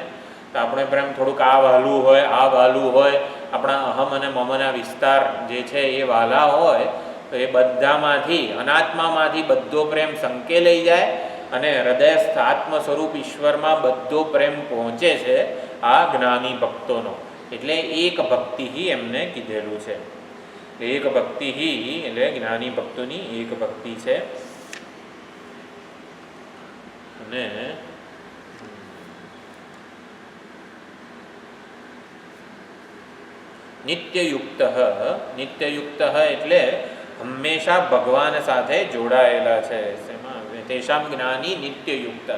તો આપણે પ્રેમ થોડુંક આ વહાલું હોય, આ વહાલું હોય, આપણા અહમ અને મમના વિસ્તાર જે છે એ વહાલા હોય, તો એ બધામાંથી અનાત્મામાંથી બધો પ્રેમ સંકેલાઈ જાય અને હૃદયસ્થ આત્મ સ્વરૂપ ઈશ્વરમાં બધો પ્રેમ પહોંચે છે આ જ્ઞાની ભક્તોનો. એટલે એક ભક્તિ એમને કીધેલું છે. એક ભક્તિ એટલે જ્ઞાની ભક્તોની એક ભક્તિ છે. અને નિત્યયુક્ત એટલે હંમેશા ભગવાન સાથે જોડાયેલા છે. તેષામ જ્ઞાની નિત્યયુક્ત.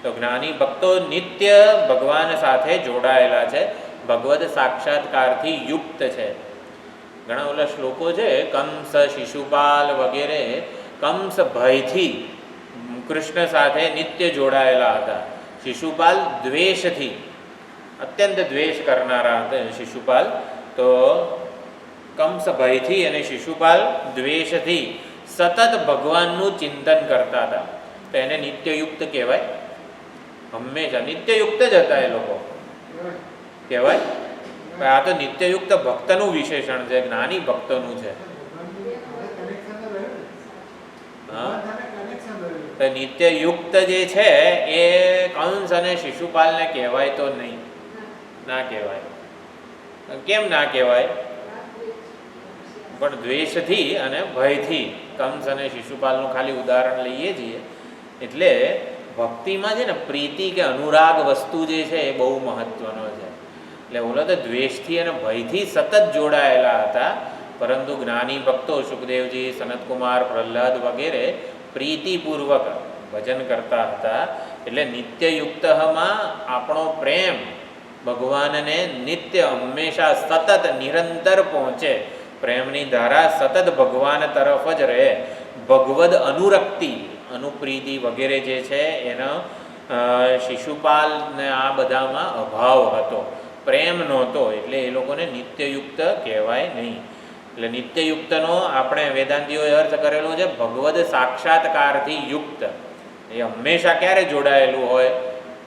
તો જ્ઞાની ભક્તો નિત્ય ભગવાન સાથે જોડાયેલા છે, ભગવદ સાક્ષાત્કારથી યુક્ત છે. ઘણા ઓલા શ્લોકો છે, કંસ શિશુપાલ વગેરે કંસ ભયથી કૃષ્ણ સાથે નિત્ય જોડાયેલા હતા. શિશુપાલ દ્વેષથી, અત્યંત દ્વેષ કરનારા હતા શિશુપાલ. તો કંસ ભયથી અને શિશુપાલ દ્વેષથી સતત ભગવાનનું ચિંતન કરતા હતા. તો એને નિત્યયુક્ત કહેવાય. હંમેશા નિત્યયુક્ત જ હતા એ લોકો કહેવાય. આ તો નિત્યયુક્ત ભક્તનું વિશેષણ છે, જ્ઞાની ભક્તનું છે. તો નિત્યયુક્ત જે છે એ કંસ અને શિશુપાલને કહેવાય તો નહીં, ના કહેવાય. કેમ ના કહેવાય? પણ દ્વેષથી અને ભયથી કંસ અને શિશુપાલનું ખાલી ઉદાહરણ લઈએ છીએ. એટલે ભક્તિમાં છે ને પ્રીતિ કે અનુરાગ વસ્તુ જે છે એ બહુ મહત્વનો છે. એટલે ઓલો તો દ્વેષથી અને ભયથી સતત જોડાયેલા હતા, પરંતુ જ્ઞાની ભક્તો સુખદેવજી, સનતકુમાર, પ્રહલાદ વગેરે પ્રીતિપૂર્વક ભજન કરતા હતા. એટલે નિત્યયુક્તમાં આપણો પ્રેમ ભગવાનને નિત્ય હંમેશા સતત નિરંતર પહોંચે. પ્રેમની ધારા સતત ભગવાન તરફ જ રહે. ભગવદ અનુરક્તિ, અનુપ્રીતિ વગેરે જે છે એનો શિશુપાલને આ બધામાં અભાવ હતો, પ્રેમ નહોતો. એટલે એ લોકોને નિત્યયુક્ત કહેવાય નહીં. એટલે નિત્યયુક્તનો આપણે વેદાંતિઓએ અર્થ કરેલો છે ભગવદ સાક્ષાત્કારથી યુક્ત. એ હંમેશા ક્યારે જોડાયેલું હોય?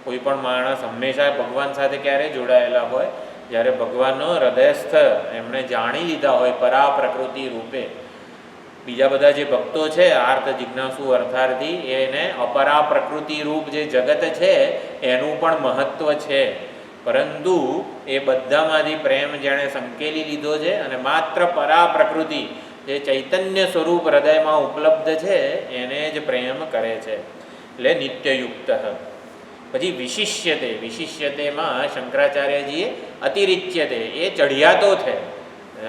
કોઈ પણ માણસ હંમેશા ભગવાન સાથે ક્યારે જોડાયેલા હોય? જ્યારે ભગવાનનો હૃદયસ્થ એમણે જાણી લીધા હોય પરા પ્રકૃતિ રૂપે. બીજા બધા જે ભક્તો છે આર્ત જિજ્ઞાસુ અર્થાર્થી, એને અપરા પ્રકૃતિ રૂપ જે જગત છે એનું પણ મહત્ત્વ છે, પરંતુ એ બધામાંથી પ્રેમ જેણે સંકેલી લીધો છે અને માત્ર પરા પ્રકૃતિ જે ચૈતન્ય સ્વરૂપ હૃદયમાં ઉપલબ્ધ છે એને જ પ્રેમ કરે છે, એટલે નિત્યયુક્ત. પછી વિશિષ્યતેમાં શંકરાચાર્યજીએ અતિરિચ્યતે, એ ચઢિયાતો છે.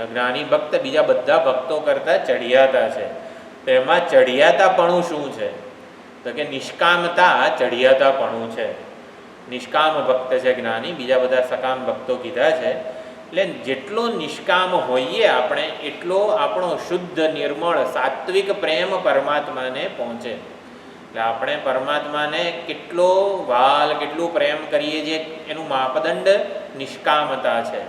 જ્ઞાની ભક્ત બીજા બધા ભક્તો કરતાં ચઢિયાતા છે. તો એમાં ચઢિયાતાપણું શું છે? તો કે નિષ્કામતા ચઢિયાતાપણું છે. નિષ્કામ ભક્ત છે જ્ઞાની, બીજા બધા સકામ ભક્તો કીધા છે. એટલે જેટલો નિષ્કામ હોઈએ આપણે એટલો આપણો શુદ્ધ નિર્મળ સાત્વિક પ્રેમ પરમાત્માને પહોંચે. એટલે આપણે પરમાત્માને કેટલો કેટલું પ્રેમ કરીએ છીએ એનું માપદંડ નિષ્કામતા છે.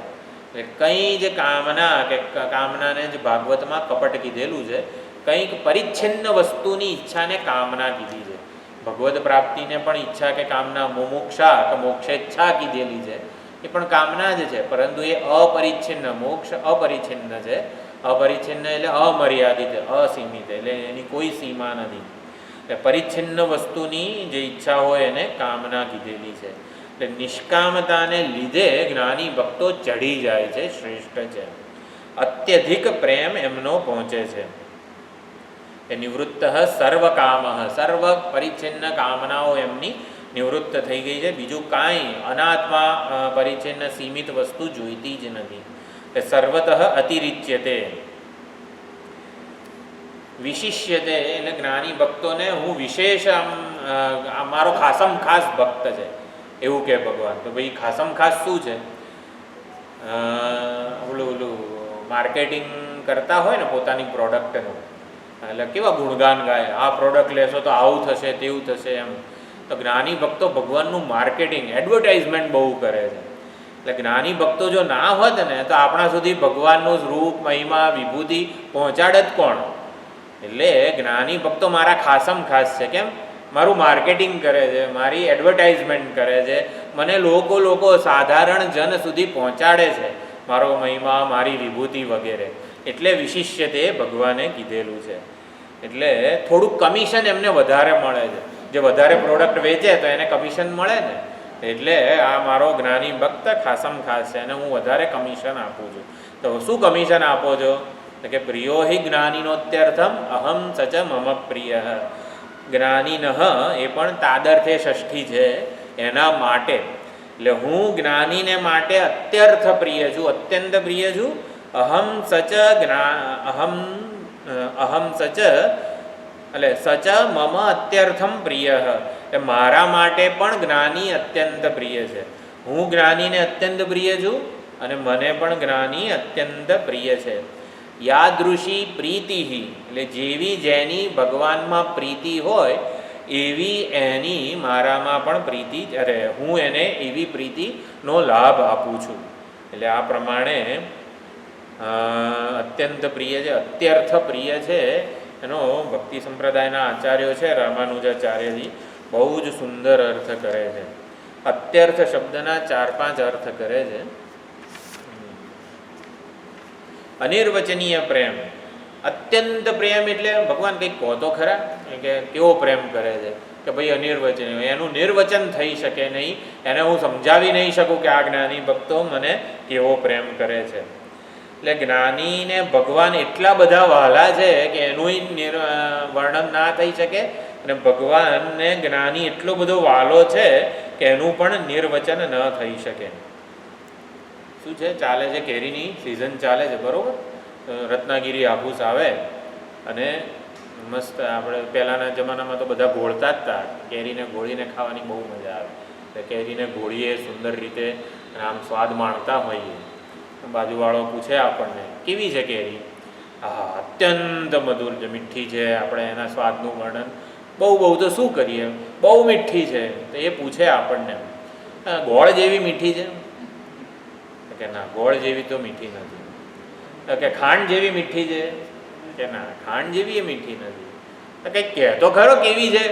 એટલે કંઈ જ કામનાને જ ભાગવતમાં કપટ કીધેલું છે. કંઈક પરિચ્છિન્ન વસ્તુની ઈચ્છાને કામના કીધી છે. ભગવદ પ્રાપ્તિને પણ ઈચ્છા કે કામના મોમોક્ષા કે મોક્ષેચ્છા કીધેલી છે, એ પણ કામના જ છે, પરંતુ એ અપરિચ્છિન્ન. મોક્ષ અપરિચ્છિન્ન છે. અપરિચ્છિન્ન એટલે અમર્યાદિત, અસીમિત, એટલે એની કોઈ સીમા નથી. એટલે પરિચ્છિન્ન વસ્તુની જે ઈચ્છા હોય એને કામના કીધેલી છે. એટલે નિષ્કામતાને લીધે જ્ઞાની ભક્તો ચઢી જાય છે, શ્રેષ્ઠ છે. અત્યધિક પ્રેમ એમનો પહોંચે છે. એ નિવૃત્ત સર્વકામ, સર્વ પરિચ્છિન્ન કામનાઓ એમની નિવૃત્ત થઈ ગઈ છે. બીજું કાંઈ અનાત્મા પરિચ્છિન્ન સીમિત વસ્તુ જોઈતી જ નથી. એ સર્વતઃ અતિરિચ્યતે. વિશિષ્યતે એટલે જ્ઞાની ભક્તોને હું વિશેષ મારો ખાસમ ખાસ ભક્ત છે એવું કે ભગવાન. તો ભાઈ ખાસમ ખાસ શું છે? ઓલું માર્કેટિંગ કરતા હોય ને પોતાની પ્રોડક્ટનું, એટલે કેવા ગુણગાન ગાય, આ પ્રોડક્ટ લેશો તો આવું થશે તેવું થશે એમ. તો જ્ઞાની ભક્તો ભગવાનનું માર્કેટિંગ, એડવર્ટાઇઝમેન્ટ બહુ કરે છે. એટલે જ્ઞાની ભક્તો જો ના હોત ને તો આપણા સુધી ભગવાનનું રૂપ, મહિમા, વિભૂતિ પહોંચાડે જ કોણ? એટલે જ્ઞાની ભક્તો મારા ખાસમ ખાસ છે. કેમ? મારું માર્કેટિંગ કરે છે, મારી એડવર્ટાઇઝમેન્ટ કરે છે, મને લોકો સાધારણ જન સુધી પહોંચાડે છે મારો મહિમા, મારી વિભૂતિ વગેરે. એટલે વિશિષ્યતે ભગવાને કીધેલું છે. એટલે થોડુંક કમિશન એમને વધારે મળે છે. જે વધારે પ્રોડક્ટ વેચે તો એને કમિશન મળે ને. એટલે આ મારો જ્ઞાની ભક્ત ખાસમ ખાસ છે અને હું વધારે કમિશન આપું છું. તો શું કમિશન આપો છો? તો કે પ્રિયો હિ જ્ઞાનીનોત્યર્થમ અહમ સચ મમ પ્રિય. જ્ઞાનીન એ પણ તાદર્થે ષષ્ઠી છે, એના માટે. એટલે હું જ્ઞાનીને માટે અત્યર્થ પ્રિય છું, અત્યંત પ્રિય છું. અહમ સચ એટલે સચ મમ અત્યર્થમ પ્રિય. એટલે મારા માટે પણ જ્ઞાની અત્યંત પ્રિય છે. હું જ્ઞાનીને અત્યંત પ્રિય છું અને મને પણ જ્ઞાની અત્યંત પ્રિય છે. યાદૃશી પ્રીતિ, એટલે જેવી જેની ભગવાનમાં પ્રીતિ હોય એવી એની મારામાં પણ પ્રીતિ, હું એને એવી પ્રીતિનો લાભ આપું છું. એટલે આ પ્રમાણે અત્યંત પ્રિય છે, અત્યર્થ પ્રિય છે. એનો ભક્તિ સંપ્રદાયના આચાર્યો છે રામાનુજાચાર્યજી બહુ જ સુંદર અર્થ કરે છે. અત્યર્થ શબ્દના 4-5 અર્થ કરે છે. અનિર્વચનીય પ્રેમ, અત્યંત પ્રેમ એટલે ભગવાન કંઈક કહો તો ખરા કે કેવો પ્રેમ કરે છે કે ભાઈ અનિર્વચનીય, એનું નિર્વચન થઈ શકે નહીં, એને હું સમજાવી નહીં શકું કે આ જ્ઞાની ભક્તો મને કેવો પ્રેમ કરે છે. એટલે જ્ઞાનીને ભગવાન એટલા બધા વહાલા છે કે એનું વર્ણન ના થઈ શકે, અને ભગવાનને જ્ઞાની એટલો બધો વહાલો છે કે એનું પણ નિર્વચન ન થઈ શકે. શું છે? ચાલે છે, કેરીની સિઝન ચાલે છે, બરાબર. રત્નાગીરી હાફૂસ આવે અને મસ્ત, આપણે પહેલાંના જમાનામાં તો બધા ઘોળતા જ હતા. કેરીને ઘોળીને ખાવાની બહુ મજા આવે. એટલે કેરીને ઘોળીએ સુંદર રીતે અને આમ સ્વાદ માણતા હોઈએ. બાજુવાળો પૂછે આપણને કેવી છે કેરી? હા, અત્યંત મધુર છે, મીઠી છે. આપણે એના સ્વાદનું વર્ણન બહુ તો શું કરીએ, બહુ મીઠી છે. તો એ પૂછે આપણને, ગોળ જેવી મીઠી છે? કે ના, ગોળ જેવી તો મીઠી નથી. કે ખાંડ જેવી મીઠી છે? કે ના, ખાંડ જેવી એ મીઠી નથી. તો કંઈક કહેતો ખરો કેવી છે?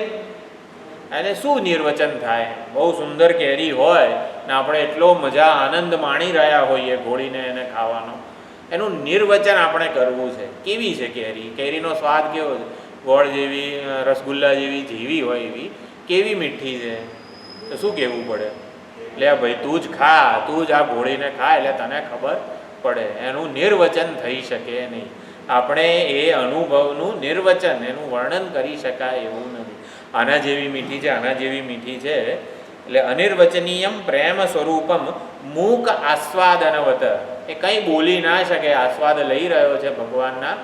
એને શું નિર્વચન થાય? બહુ સુંદર કેરી હોય ને આપણે એટલો મજા આનંદ માણી રહ્યા હોઈએ ઘોળીને એને ખાવાનો, એનું નિર્વચન આપણે કરવું છે. કેવી છે કેરી, કેરીનો સ્વાદ કેવો છે, ગોળ જેવી, રસગુલ્લા જેવી હોય એવી, કેવી મીઠી છે, તો શું કહેવું પડે? એટલે ભાઈ તું જ ખા, તું જ આ ઘોળીને ખા એટલે તને ખબર પડે. એનું નિર્વચન થઈ શકે નહીં. આપણે એ અનુભવનું નિર્વચન, એનું વર્ણન કરી શકાય એવું નથી. આના જેવી મીઠી છે, આના જેવી મીઠી છે. એટલે અનિર્વચનીયમ પ્રેમ સ્વરૂપમ મૂક આસ્વાદનવત, એ કંઈ બોલી ના શકે, આસ્વાદ લઈ રહ્યો છે ભગવાનના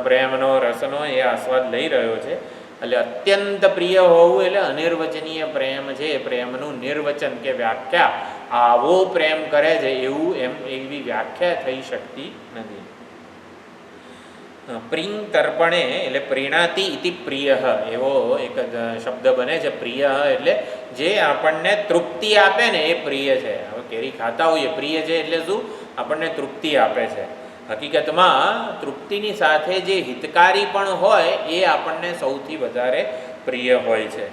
પ્રેમનો, રસનો એ આસ્વાદ લઈ રહ્યો છે. એટલે અત્યંત પ્રિય હોવું એટલે અનિર્વચનીય પ્રેમ છે. એ પ્રેમનું નિર્વચન કે વ્યાખ્યા, આવો પ્રેમ કરે છે એવું એવી વ્યાખ્યા થઈ શકતી નથી. પ્રિંગ તર્પણે એટલે પ્રીણાતિ ઇતિ પ્રિય, એવો એક શબ્દ બને છે. પ્રિય એટલે જે આપણને તૃપ્તિ આપે ને એ પ્રિય છે. હવે કેરી ખાતા હોઈએ, પ્રિય છે એટલે શું? આપણને તૃપ્તિ આપે છે. હકીકતમાં તૃપ્તિની સાથે જે હિતકારી પણ હોય એ આપણને સૌથી વધારે પ્રિય હોય છે.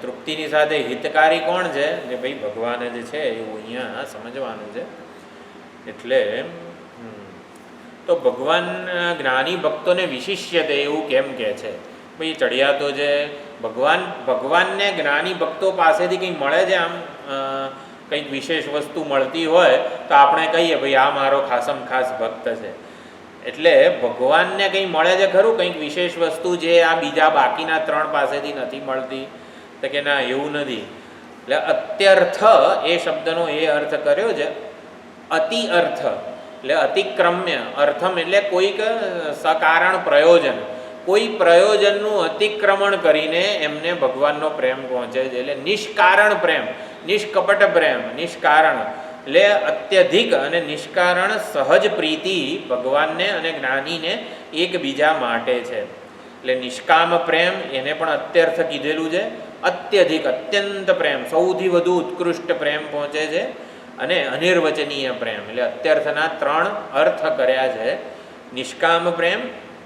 તૃપ્તિની સાથે હિતકારી કોણ છે? જે ભાઈ ભગવાન જ છે, એવું અહીંયા સમજવાનું છે. એટલે તો ભગવાન જ્ઞાની ભક્તોને વિશિષ્યતે એવું કેમ કહે છે? ભાઈ ચડિયાતો છે, ભગવાનને જ્ઞાની ભક્તો પાસેથી કંઈ મળે છે, આમ કંઈક વિશેષ વસ્તુ મળતી હોય તો આપણે કહીએ ભાઈ આ મારો ખાસમ ખાસ ભક્ત છે. એટલે ભગવાનને કંઈ મળે છે ખરું, કંઈક વિશેષ વસ્તુ જે આ બીજા બાકીના ત્રણ પાસેથી નથી મળતી? તો કે ના, એવું નથી. એટલે અત્યર્થ એ શબ્દનો એ અર્થ કર્યો છે. અતિ અર્થ એટલે અતિક્રમ્ય, અર્થમ એટલે કોઈક સકારણ પ્રયોજન, કોઈ પ્રયોજનનું અતિક્રમણ કરીને એમને ભગવાનનો પ્રેમ પહોંચે છે. એટલે નિષ્કારણ પ્રેમ, નિષ્કપટ પ્રેમ, નિષ્કારણ એટલે અત્યધિક અને નિષ્કારણ સહજ પ્રીતિ ભગવાનને અને જ્ઞાનીને એકબીજા માટે છે. એટલે નિષ્કામ પ્રેમ એને પણ અત્યર્થ કીધેલું છે. અત્યધિક, અત્યંત પ્રેમ, સૌથી વધુ ઉત્કૃષ્ટ પ્રેમ પહોંચે છે. અને અનિર્વચનીય પ્રેમ એટલે અત્યર્થના ત્રણ અર્થ કર્યા છે. નિષ્કામ પ્રેમ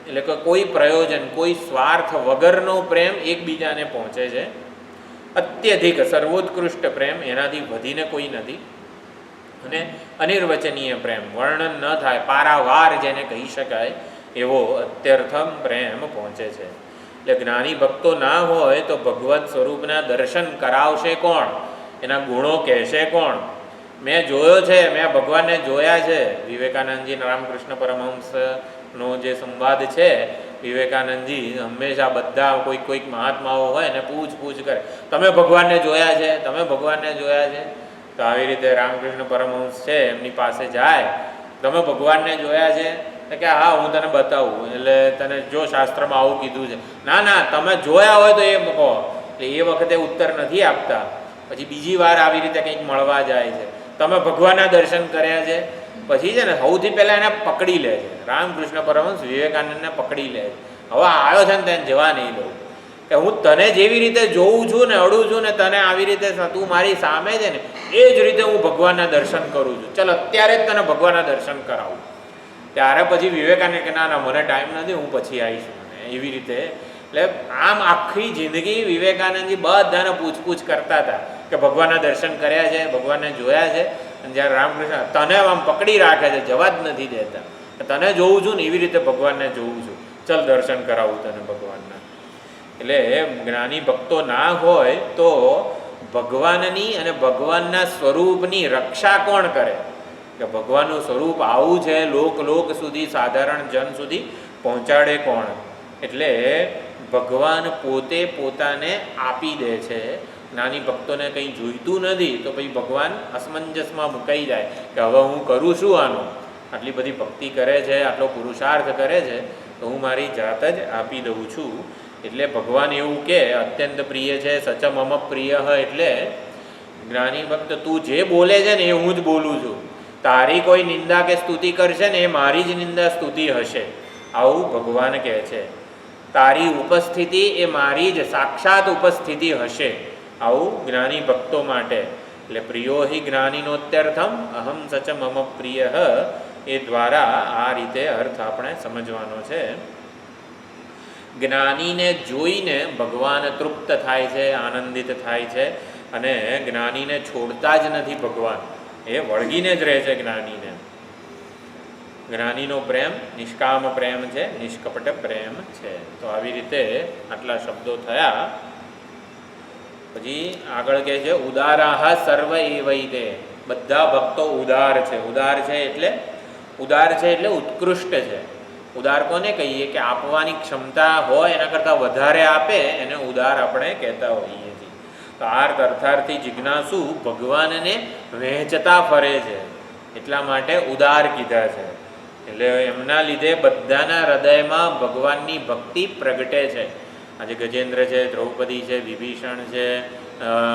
એટલે કે કોઈ પ્રયોજન, કોઈ સ્વાર્થ વગરનો પ્રેમ એકબીજાને પહોંચે છે. અત્યધિક, સર્વોત્કૃષ્ટ પ્રેમ, એનાથી વધીને કોઈ નથી. અને અનિર્વચનીય પ્રેમ, વર્ણન ન થાય, પારાવાર જેને કહી શકાય એવો અત્યર્થમ પ્રેમ પહોંચે છે. એટલે જ્ઞાની ભક્તો ના હોય તો ભગવત સ્વરૂપના દર્શન કરાવશે કોણ? એના ગુણો કહેશે કોણ? મેં જોયો છે, મેં ભગવાનને જોયા છે. વિવેકાનંદજી રામકૃષ્ણ પરમહંસનો જે સંવાદ છે, વિવેકાનંદજી હંમેશા બધા કોઈક મહાત્માઓ હોય ને પૂછ કરે, તમે ભગવાનને જોયા છે, તમે ભગવાનને જોયા છે? તો આવી રીતે રામકૃષ્ણ પરમહંસ છે એમની પાસે જાય, તમે ભગવાનને જોયા છે? તો કે હા, હું તને બતાવું. એટલે તને જો શાસ્ત્રમાં આવું કીધું છે. ના ના, તમે જોયા હોય તો એ કહો. એટલે એ વખતે ઉત્તર નથી આપતા. પછી બીજી વાર આવી રીતે કંઈક મળવા જાય છે, તમે ભગવાનના દર્શન કર્યા છે? પછી છે ને સૌથી પહેલાં એને પકડી લે છે. રામકૃષ્ણ પરમહંસ વિવેકાનંદને પકડી લે છે. હવે આવ્યો છે ને તેને જવા નહીં દઉં, કે હું તને જેવી રીતે જોઉં છું ને, અડું છું ને, તને આવી રીતે તું મારી સામે છે ને, એ જ રીતે હું ભગવાનના દર્શન કરું છું. ચાલ અત્યારે જ તને ભગવાનના દર્શન કરાવું. ત્યારે પછી વિવેકાનંદ કે ના ના, મને ટાઈમ નથી, હું પછી આવીશું. એવી રીતે એટલે આમ આખી જિંદગી વિવેકાનંદજી બધાને પૂછપૂછ કરતા હતા કે ભગવાનના દર્શન કર્યા છે, ભગવાનને જોયા છે. અને જ્યારે રામકૃષ્ણ તને આમ પકડી રાખે છે, જવા જ નથી દેતા, તને જોઉં છું ને એવી રીતે ભગવાનને જોઉં છું, ચલ દર્શન કરાવું તને ભગવાનના. એટલે જ્ઞાની ભક્તો ના હોય તો ભગવાનની અને ભગવાનના સ્વરૂપની રક્ષા કોણ કરે? કે ભગવાનનું સ્વરૂપ આવું છે, લોક સુધી, સાધારણ જન સુધી પહોંચાડે કોણ? એટલે ભગવાન પોતે પોતાને આપી દે છે. જ્ઞાની ભક્તોને કંઈ જોઈતું નથી તો પછી ભગવાન અસમંજસમાં મુકાઈ જાય કે હવે હું કરું શું આનો? આટલી બધી ભક્તિ કરે છે, આટલો પુરુષાર્થ કરે છે, તો હું મારી જાત જ આપી દઉં છું. એટલે ભગવાન એવું કે અત્યંત પ્રિય છે, સચ મમ પ્રિય. એટલે જ્ઞાની ભક્ત તું જે બોલે છે ને એ હું જ બોલું છું. તારી કોઈ નિંદા કે સ્તુતિ કરશે ને એ મારી જ નિંદા સ્તુતિ હશે, આવું ભગવાન કહે છે. તારી ઉપસ્થિતિ એ મારી જ સાક્ષાત ઉપસ્થિતિ હશે, આવું જ્ઞાની ભક્તો માટે. એટલે પ્રિયો હિ જ્ઞાનીનોત્યર્થમ અહમ સચ મમ પ્રિય, એ દ્વારા આ રીતે અર્થ આપણે સમજવાનો છે. જ્ઞાનીને જોઈને ભગવાન તૃપ્ત થાય છે, આનંદિત થાય છે. અને જ્ઞાનીને છોડતા જ નથી ભગવાન, એ વળગીને જ રહે છે જ્ઞાનીને. જ્ઞાનીનો પ્રેમ નિષ્કામ પ્રેમ છે, નિષ્કપટ પ્રેમ છે. તો આવી રીતે આટલા શબ્દો થયા. પછી આગળ કહે છે ઉદારાહ સર્વ એવૈતે, બધા ભક્તો ઉદાર છે. ઉદાર છે એટલે ઉત્કૃષ્ટ છે. ઉદાર કોને કહીએ કે આપવાની ક્ષમતા હોય એના કરતાં વધારે આપે એને ઉદાર આપણે કહેતા હોઈએ છીએ. તો આર્ત અર્થાર્થી જિજ્ઞાસુ ભગવાનને વહેંચતા ફરે છે એટલા માટે ઉદાર કીધા છે. એટલે એમના લીધે બધાના હૃદયમાં ભગવાનની ભક્તિ પ્રગટે છે. આજે ગજેન્દ્ર છે, દ્રૌપદી છે, વિભીષણ છે,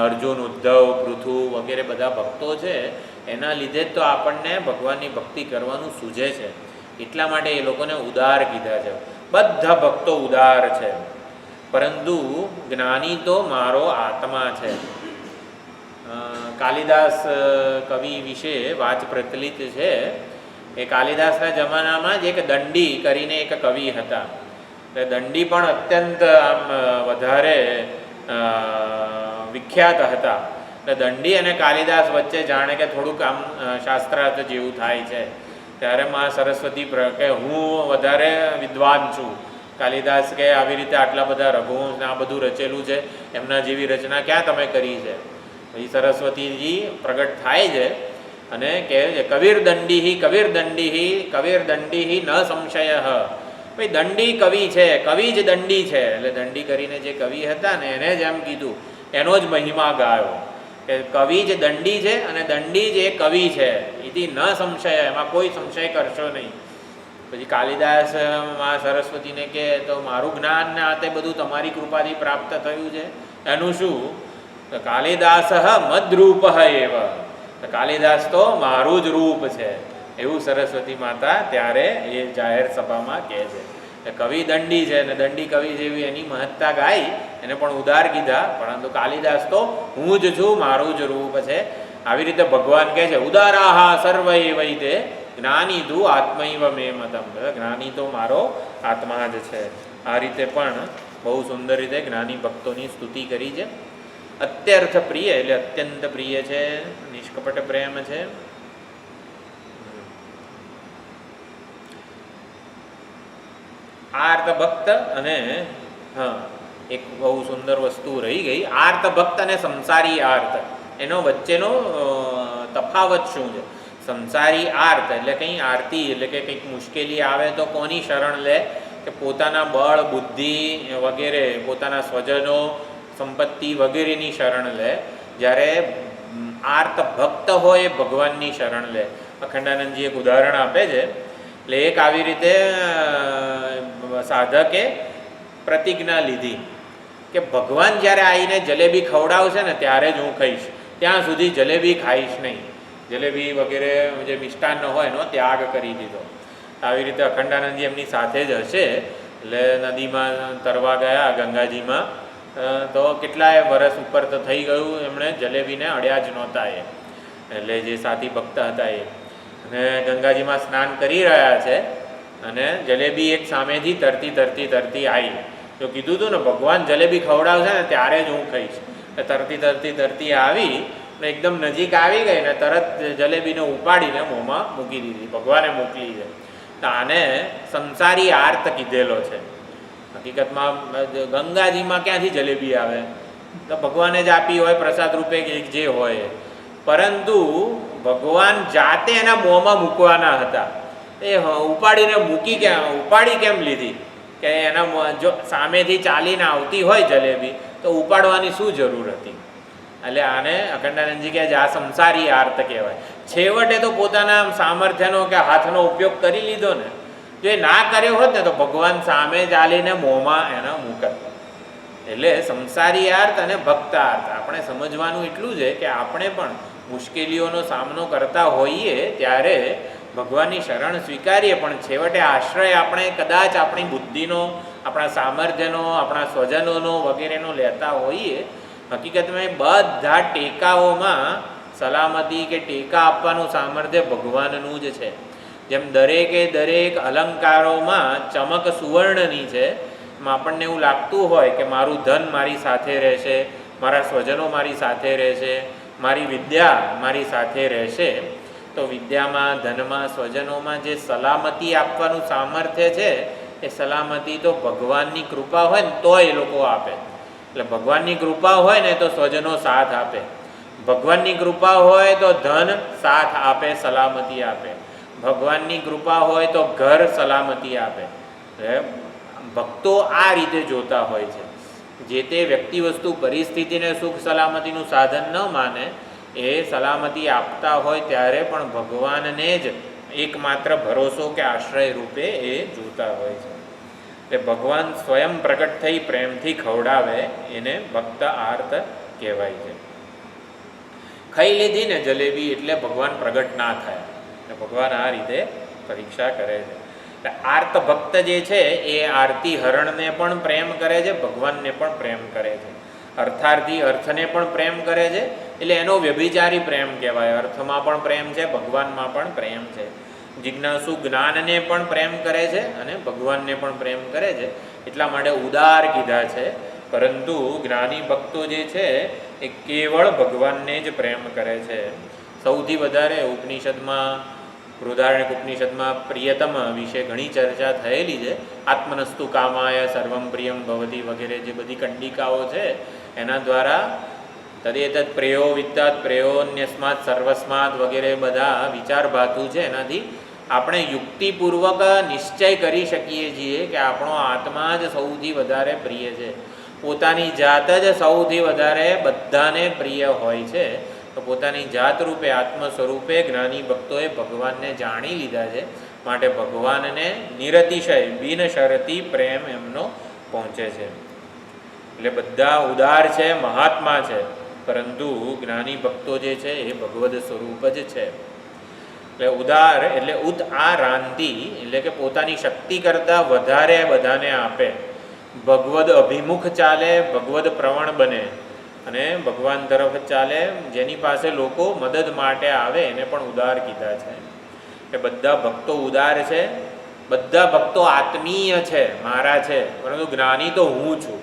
અર્જુન, ઉદ્ધવ, પૃથુ વગેરે બધા ભક્તો છે. એના લીધે જ તો આપણને ભગવાનની ભક્તિ કરવાનું સૂઝે છે. એટલા માટે એ લોકોને ઉદાર કીધા છે. બધા ભક્તો ઉદાર છે, પરંતુ જ્ઞાની તો મારો આત્મા છે. કાલિદાસ કવિ વિશે વાત પ્રચલિત છે. એ કાલિદાસના જમાનામાં જ એક દંડી કરીને એક કવિ હતા. દંડી પણ અત્યંત આમ વધારે વિખ્યાત હતા. દંડી અને કાલિદાસ વચ્ચે જાણે કે થોડુંક આમ શાસ્ત્રાર્થ જેવું થાય છે. ત્યારે માં સરસ્વતી કે હું વધારે વિદ્વાન છું. કાલિદાસ કે આવી રીતે આટલા બધા રઘુવંશ આ બધું રચેલું છે, એમના જેવી રચના ક્યાં તમે કરી છે? પછી સરસ્વતીજી પ્રગટ થાય છે અને કહે છે કવિર દંડી ન સંશય. ભાઈ દંડી કવિ છે, કવિ જ દંડી છે. એટલે દંડી કરીને જે કવિ હતા ને એને જ એમ કીધું, એનો જ મહિમા ગાયો કે કવિ જ દંડી છે અને દંડી જ એ કવિ છે. એથી ન સંશય, એમાં કોઈ સંશય કરશો નહીં. પછી કાલિદાસ માં સરસ્વતીને કે તો મારું જ્ઞાન ને આ તે બધું તમારી કૃપાથી પ્રાપ્ત થયું છે, એનું શું? તો કાલિદાસ મદ્રૂપ એવ, કાલિદાસ તો મારું જ રૂપ છે એવું સરસ્વતી માતા ત્યારે એ જાહેર સભામાં કહે છે. કવિ દંડી છે અને દંડી કવિ જેવી એની મહત્તા ગાઈ, એને પણ ઉદાર કીધા. પરંતુ કાલિદાસ તો હું જ છું, મારું જ રૂપ છે. આવી રીતે ભગવાન કહે છે ઉદારાહા સર્વ એવૈતે જ્ઞાની તું આત્મૈવ મે મતમ. જ્ઞાની તો મારો આત્મા જ છે. આ રીતે પણ બહુ સુંદર રીતે જ્ઞાની ભક્તોની સ્તુતિ કરી છે. અત્યર્થ પ્રિય એટલે અત્યંત પ્રિય છે, નિષ્કપટ પ્રેમ છે. આર્ત ભક્ત અને એક બહુ સુંદર વસ્તુ રહી ગઈ, આર્ત ભક્ત અને સંસારી આર્ત, એનો વચ્ચેનો તફાવત શું છે? સંસારી આર્ત એટલે કંઈ આરતી એટલે કે કંઈક મુશ્કેલી આવે તો કોની શરણ લે? કે પોતાના બળ બુદ્ધિ વગેરે, પોતાના સ્વજનો સંપત્તિ વગેરેની શરણ લે. જ્યારે આર્ત ભક્ત હોય એ ભગવાનની શરણ લે. અખંડાનંદજી એક ઉદાહરણ આપે છે. એટલે એક આવી રીતે સાધકે પ્રતિજ્ઞા લીધી કે ભગવાન જ્યારે આવીને જલેબી ખવડાવશે ને ત્યારે જ હું ખાઈશ, ત્યાં સુધી જલેબી ખાઈશ નહીં. જલેબી વગેરે જે મિષ્ટાન્ન હોય એનો ત્યાગ કરી દીધો. આવી રીતે અખંડાનંદજી એમની સાથે જ હશે. એટલે નદીમાં તરવા ગયા ગંગાજીમાં, તો કેટલાય વર્ષ ઉપર તો થઈ ગયું, એમણે જલેબીને અડ્યા જ નહોતા. એટલે જે સાથી ભક્ત હતા એ અને ગંગાજીમાં સ્નાન કરી રહ્યા છે અને જલેબી એક સામેથી તરતી આવી. તો કીધું હતું ને ભગવાન જલેબી ખવડાવશે ને ત્યારે જ હું ખાઈશ. તરતી આવી ને એકદમ નજીક આવી ગઈ ને તરત જલેબીને ઉપાડીને મોંમાં મૂકી દીધી. ભગવાને મોકલી છે. તો આને સંસારી આર્ત કીધેલો છે. હકીકતમાં ગંગાજીમાં ક્યાંથી જલેબી આવે? તો ભગવાને જ આપી હોય પ્રસાદ રૂપે જે હોય. પરંતુ ભગવાન જાતે એના મોંમાં મૂકવાના હતા. એ ઉપાડી કેમ લીધી? કે એના જો સામેથી ચાલીને આવતી હોય જલેબી તો ઉપાડવાની શું જરૂર હતી? એટલે આને અખંડાનંદજી કહે છે આ સંસારી આર્ત કહેવાય. છેવટે તો પોતાના સામર્થ્યનો કે હાથનો ઉપયોગ કરી લીધો ને. જો એ ના કર્યો હોત ને તો ભગવાન સામે ચાલીને મોંમાં એના મૂકત. એટલે સંસારી આર્ત અને ભક્ત આર્ત આપણે સમજવાનું એટલું છે કે આપણે પણ મુશ્કેલીઓનો સામનો કરતા હોઈએ ત્યારે ભગવાનની શરણ સ્વીકારીએ, પણ છેવટે આશ્રય આપણે કદાચ આપણી બુદ્ધિનો, આપણા સામર્થ્યનો, આપણા સ્વજનોનો વગેરેનો લેતા હોઈએ. હકીકતમાં બધા ટેકાઓમાં સલામતી કે ટેકા આપવાનું સામર્થ્ય ભગવાનનું જ છે. જેમ દરેક અલંકારોમાં ચમક સુવર્ણની છે, એમ આપણને એવું લાગતું હોય કે મારું ધન મારી સાથે રહેશે, મારા સ્વજનો મારી સાથે રહેશે, મારી વિદ્યા મારી સાથે રહેશે. તો વિદ્યામાં, ધનમાં, સ્વજનોમાં જે સલામતી આપવાનું સામર્થ્ય છે એ સલામતી તો ભગવાનની કૃપા હોય ને તો એ લોકો આપે. એટલે ભગવાનની કૃપા હોય ને તો સ્વજનો સાથ આપે, ભગવાનની કૃપા હોય તો ધન સાથ આપે, સલામતી આપે, ભગવાનની કૃપા હોય તો ઘર સલામતી આપે. ભક્તો આ રીતે જોતા હોય છે. જે તે વ્યક્તિ વસ્તુ પરિસ્થિતિને સુખ સલામતીનું સાધન ન માને, એ સલામતી આપતા હોય ત્યારે પણ ભગવાનને જ એકમાત્ર ભરોસો કે આશ્રય રૂપે એ જોતા હોય છે. એટલે ભગવાન સ્વયં પ્રગટ થઈ પ્રેમથી ખવડાવે એને ભક્ત આર્ત કહેવાય છે. ખાઈ લીધી ને જલેબી એટલે ભગવાન પ્રગટ ના થાય. એટલે ભગવાન આ રીતે પરીક્ષા કરે છે. એટલે આર્ત ભક્ત જે છે એ આરતી હરણને પણ પ્રેમ કરે છે, ભગવાનને પણ પ્રેમ કરે છે. અર્થાર્થી અર્થને પણ પ્રેમ કરે છે, એટલે એનો વ્યભિચારી પ્રેમ કહેવાય. અર્થમાં પણ પ્રેમ છે, ભગવાનમાં પણ પ્રેમ છે. જિજ્ઞાસુ જ્ઞાનને પણ પ્રેમ કરે છે અને ભગવાનને પણ પ્રેમ કરે છે. એટલા માટે ઉદાર કીધા છે. પરંતુ જ્ઞાની ભક્તો જે છે એ કેવળ ભગવાનને જ પ્રેમ કરે છે. સૌથી વધારે ઉપનિષદમાં, બૃહદારણ્યક ઉપનિષદમાં પ્રિયતમ વિશે ઘણી ચર્ચા થયેલી છે. આત્મનસ્તુ કામાય સર્વમ પ્રિયમ ભવતી વગેરે જે બધી કંડિકાઓ છે એના દ્વારા તદેતદ પ્રેયો વિદ્યાત પ્રેયોન્યસ્માત સર્વસ્માત વગેરે બધા વિચારભાતું છે. એનાથી આપણે યુક્તિપૂર્વક નિશ્ચય કરી શકીએ છીએ કે આપણો આત્મા જ સૌથી વધારે પ્રિય છે. પોતાની જાત જ સૌથી વધારે બધાને પ્રિય હોય છે. તો પોતાની જાત રૂપે, આત્મ સ્વરૂપે જ્ઞાની ભક્તોએ ભગવાનને જાણી લીધા છે. માટે ભગવાનને નિરતિશય બિનશરતી પ્રેમ એમનો પહોંચે છે. એટલે બધા ઉદાર છે, મહાત્મા છે, પરંતુ જ્ઞાની ભક્તો જે છે એ ભગવદ સ્વરૂપ જ છે. એટલે ઉદાર એટલે ઉદ આ રાંતિ એટલે કે પોતાની શક્તિ કરતાં વધારે બધાને આપે, ભગવદ અભિમુખ ચાલે, ભગવદ પ્રવણ બને અને ભગવાન તરફ ચાલે. જેની પાસે લોકો મદદ માટે આવે એને પણ ઉદાર કીધા છે. કે બધા ભક્તો ઉદાર છે, બધા ભક્તો આત્મીય છે, મારા છે, પરંતુ જ્ઞાની તો હું છું.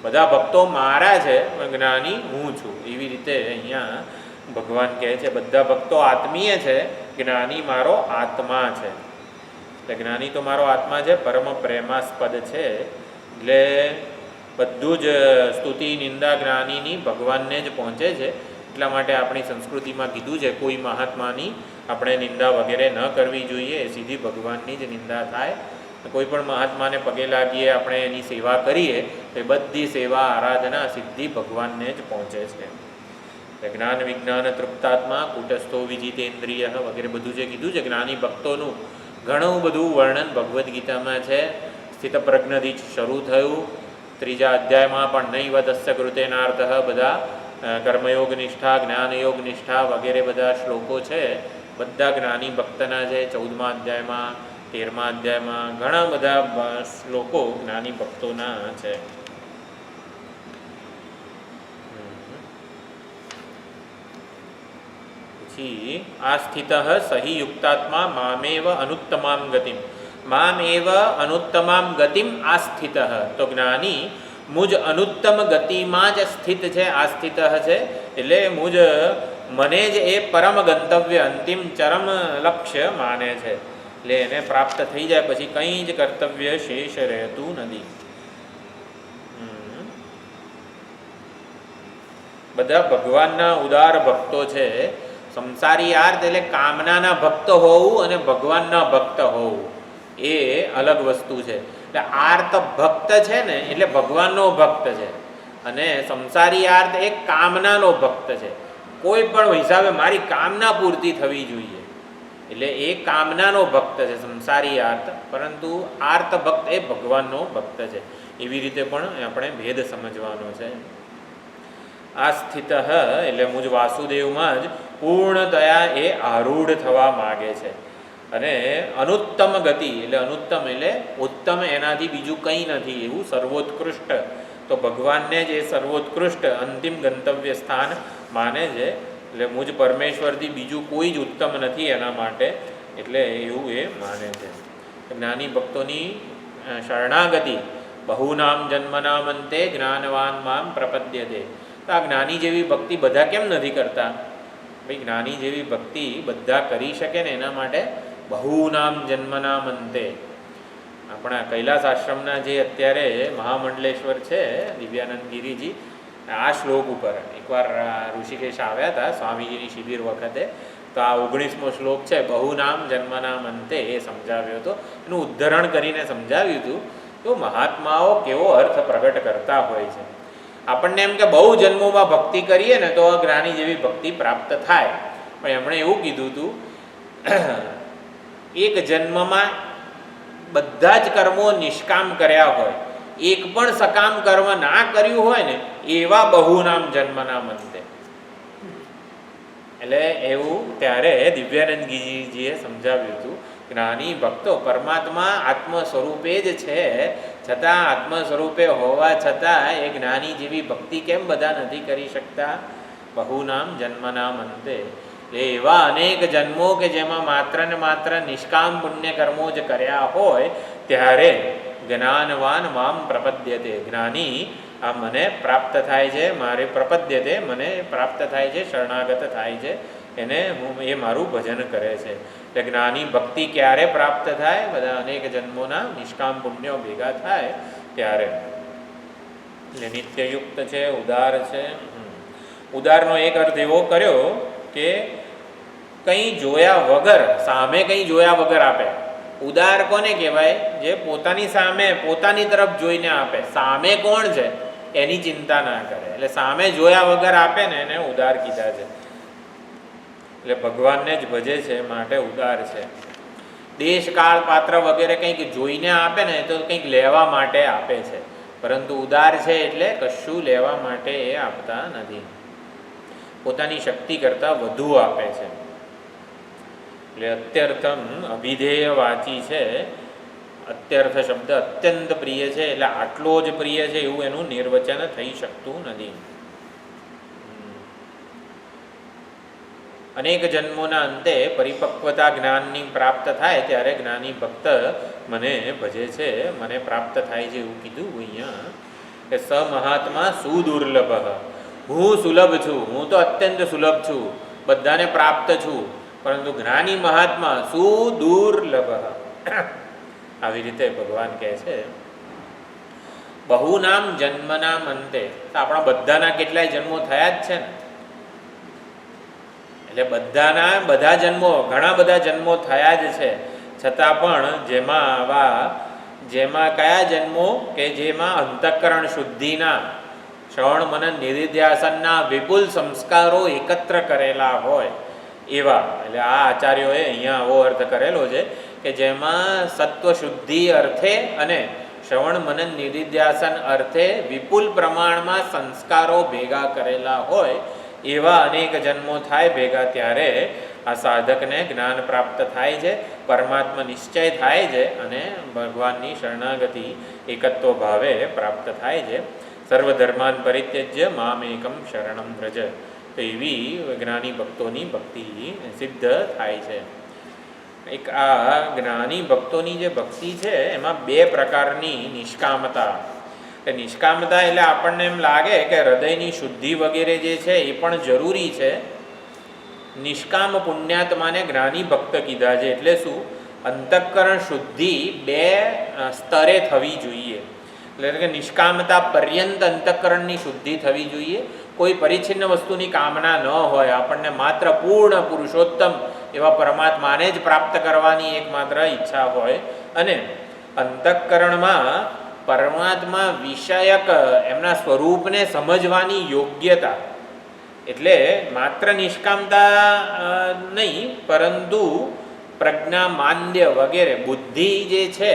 બધા ભક્તો મારા છે પણ જ્ઞાની હું છું. એવી રીતે અહીંયા ભગવાન કહે છે બધા ભક્તો આત્મીય છે, જ્ઞાની મારો આત્મા છે. એટલે જ્ઞાની તો મારો આત્મા છે, પરમ પ્રેમાસ્પદ છે. એટલે બધું જ સ્તુતિ નિંદા જ્ઞાનીની ભગવાનને જ પહોંચે છે. એટલા માટે આપણી સંસ્કૃતિમાં કીધું છે કોઈ મહાત્માની આપણે નિંદા વગેરે ન કરવી જોઈએ, સીધી ભગવાનની જ નિંદા થાય. કોઈ પણ મહાત્માને પગે લાગીએ, આપણે એની સેવા કરીએ તો એ બધી સેવા આરાધના સીધી ભગવાનને જ પહોંચે છે. જ્ઞાન વિજ્ઞાન તૃપ્તાત્મા કુટસ્થો વિજિતેન્દ્રિય વગેરે બધું જે કીધું છે જ્ઞાની ભક્તોનું ઘણું બધું વર્ણન ભગવદ્ ગીતામાં છે. સ્થિતપ્રજ્ઞથી શરૂ થયું, ત્રીજા અધ્યાયમાં પણ નૈવ તસ્ય કૃતેનાર્થ બધા કર્મયોગ નિષ્ઠા, જ્ઞાનયોગ નિષ્ઠા વગેરે બધા શ્લોકો છે બધા જ્ઞાની ભક્તના છે. 14મા અધ્યાયમાં, 13મા અધ્યાયમાં ઘણા બધા શ્લોકો જ્ઞાની ભક્તોના છે. પછી આ સ્થિત સહી યુક્તાત્મા મામેવ અનુત્તમામ ગતિમ, મામેવ અનુત્તમામ ગતિમ આસ્થિત. તો જ્ઞાની મુજ અનુત્તમ ગતિમાં જ સ્થિત છે, આસ્થિત છે. એટલે મુજ મને જ એ પરમ ગંતવ્ય, અંતિમ ચરમ લક્ષ્ય માને છે. એટલે એને પ્રાપ્ત થઈ જાય પછી કંઈ જ કર્તવ્ય શેષ રહેતું નથી. બધા ભગવાનના ઉદાર ભક્તો છે. સંસારી આર્ત એટલે કામનાના ભક્ત હોવું અને ભગવાનના ભક્ત હોવું એ અલગ વસ્તુ છે. એટલે આર્ત ભક્ત છે ને એટલે ભગવાનનો ભક્ત છે, અને સંસારી આર્ત એક કામનાનો ભક્ત છે. કોઈ પણ હિસાબે મારી કામના પૂર્તિ થવી જોઈએ એટલે એ કામનાનો ભક્ત છે સંસારી આર્ત, પરંતુ આર્ત ભક્ત એ ભગવાનનો ભક્ત છે. એવી રીતે પણ આપણે ભેદ સમજવાનો છે. આ સ્થિત એટલે મુજ વાસુદેવમાં જ પૂર્ણતયા એ આરૂઢ થવા માગે છે. અને અનુત્તમ ગતિ એટલે અનુત્તમ એટલે ઉત્તમ એનાથી બીજું કંઈ નથી એવું સર્વોત્કૃષ્ટ, તો ભગવાનને જ એ સર્વોત્કૃષ્ટ અંતિમ ગંતવ્ય સ્થાન માને છે. એટલે મુજ પરમેશ્વરથી બીજું કોઈ જ ઉત્તમ નથી એના માટે, એટલે એવું એ માને છે. જ્ઞાની ભક્તોની શરણાગતિ બહુનામ જન્મનામ અંતે જ્ઞાનવાન મામ પ્રપદ્યતે. તો આ જ્ઞાની જેવી ભક્તિ બધા કેમ નથી કરતા? ભાઈ જ્ઞાની જેવી ભક્તિ બધા કરી શકે ને એના માટે બહુનામ જન્મનામ અંતે આપણા કૈલાસ આશ્રમના જે અત્યારે મહામંડલેશ્વર છે દિવ્યાનંદ ગિરિજી, આ શ્લોક ઉપર એકવાર ઋષિકેશ આવ્યા હતા સ્વામીજીની શિબિર વખતે, તો આ 19મો શ્લોક છે બહુનામ જન્મનામ અંતે એ સમજાવ્યો હતો. એનું ઉદ્ધરણ કરીને સમજાવ્યું હતું તો મહાત્માઓ કેવો અર્થ પ્રગટ કરતા હોય છે. આપણને એમ કે બહુ જન્મોમાં ભક્તિ કરીએ ને તો જ્ઞાની જેવી ભક્તિ પ્રાપ્ત થાય, પણ એમણે એવું કીધું હતું એક જન્મમાં બધા જ કર્મો નિષ્કામ કર્યા હોય, એક પણ સકામ કર્મ ના કર્યું હોય ને એવા બહુનામ જન્મનામ અંતે. એટલે એવું ત્યારે દિવ્યાનંદ ગિરિજીએ સમજાવ્યું હતું. જ્ઞાની ભક્તો પરમાત્મા આત્મ સ્વરૂપે જ છે, છતાં આત્મ સ્વરૂપે હોવા છતાં એ જ્ઞાની જેવી ભક્તિ કેમ બધા નથી કરી શકતા? બહુનામ જન્મનામ અંતે. એવા અનેક જન્મો કે જેમાં માત્ર ને માત્ર નિષ્કામ પુણ્ય કર્મો જ કર્યા હોય ત્યારે જ્ઞાનવાન મામ પ્રપદ્યતે, જ્ઞાની આ મને પ્રાપ્ત થાય છે, મારે પ્રપદ્યતે મને પ્રાપ્ત થાય છે, શરણાગત થાય છે, એને એ મારું ભજન કરે છે. એટલે જ્ઞાની ભક્તિ ક્યારે પ્રાપ્ત થાય? બધા અનેક જન્મોના નિષ્કામ પુણ્યો ભેગા થાય ત્યારે. એટલે નિત્યયુક્ત છે, ઉદાર છે. ઉદારનો એક અર્થ એવો કર્યો કે કંઈ જોયા વગર, સામે કંઈ જોયા વગર આપે. ઉદાર કોને કહેવાય? જે પોતાની સામે પોતાની તરફ જોઈને આપે, સામે કોણ છે એની ચિંતા ના કરે. એટલે સામે જોયા વગર આપે ને એને ઉદાર કીધા છે. એટલે ભગવાનને જ ભજે છે માટે ઉદાર છે. દેશ કાળ પાત્ર વગેરે કંઈક જોઈને આપે ને તો કંઈક લેવા માટે આપે છે, પરંતુ ઉદાર છે એટલે કશું લેવા માટે એ આપતા નથી, પોતાની શક્તિ કરતાં વધુ આપે છે. એટલે અત્યર્થમ અભિધેય વાચી છે. અત્યર્થ શબ્દ અત્યંત પ્રિય છે એટલે આટલો જ પ્રિય છે એવું એનું નિર્વચન થઈ શકતું નથી. અનેક જન્મોના અંતે પરિપક્વતા જ્ઞાનની પ્રાપ્ત થાય ત્યારે જ્ઞાની ભક્ત મને ભજે છે, મને પ્રાપ્ત થાય છે એવું કીધું અહીંયા કે સ મહાત્મા સુદુર્લભ. હું સુલભ છું, હું તો અત્યંત સુલભ છું, બધાને પ્રાપ્ત છું, પરંતુ જ્ઞાની મહાત્મા સુદુર્લભ. આવી રીતે ભગવાન કહે છે. બહુનામ જન્મનામ અંતે, તો આપણા બધાના કેટલાય જન્મો થયા જ છે ને. એટલે બધા જન્મો, ઘણા બધા જન્મો થયા જ છે, છતાં પણ જેમાં કયા જન્મો કે જેમાં અંતઃકરણ શુદ્ધિના, શ્રવણ મનન નિધિધ્યાસનના વિપુલ સંસ્કારો એકત્ર કરેલા હોય એવા. એટલે આ આચાર્યોએ અહીંયા આવો અર્થ કરેલો છે કે જેમાં સત્વ શુદ્ધિ અર્થે અને શ્રવણ મનન નિધિધ્યાસન અર્થે વિપુલ પ્રમાણમાં સંસ્કારો ભેગા કરેલા હોય એવા અનેક જન્મો થાય ભેગા, ત્યારે આ સાધકને જ્ઞાન પ્રાપ્ત થાય છે, પરમાત્મા નિશ્ચય થાય છે અને ભગવાનની શરણાગતિ એકત્વ ભાવે પ્રાપ્ત થાય છે. સર્વધર્માન પરિત્યજ્ય મામ એકમ શરણમ વ્રજ. તો એવી જ્ઞાની ભક્તોની ભક્તિ સિદ્ધ થાય છે. એક આ જ્ઞાની ભક્તોની જે ભક્તિ છે એમાં બે પ્રકારની નિષ્કામતા. નિષ્કામતા એટલે આપણને એમ લાગે કે હૃદયની શુદ્ધિ વગેરે જે છે એ પણ જરૂરી છે. નિષ્કામ પુણ્યાત્માને જ્ઞાની ભક્ત કીધા છે. એટલે શું? અંતઃકરણ શુદ્ધિ બે સ્તરે થવી જોઈએ. એટલે કે નિષ્કામતા પર્યંત અંતઃકરણની શુદ્ધિ થવી જોઈએ. કોઈ પરિચ્છિન્ન વસ્તુની કામના ન હોય, આપણને માત્ર પૂર્ણ પુરુષોત્તમ એવા પરમાત્માને જ પ્રાપ્ત કરવાની એકમાત્ર ઈચ્છા હોય, અને અંતઃકરણમાં પરમાત્મા વિષયક એમના સ્વરૂપને સમજવાની યોગ્યતા. એટલે માત્ર નિષ્કામતા નહીં, પરંતુ પ્રજ્ઞા, માન્ય વગેરે બુદ્ધિ જે છે,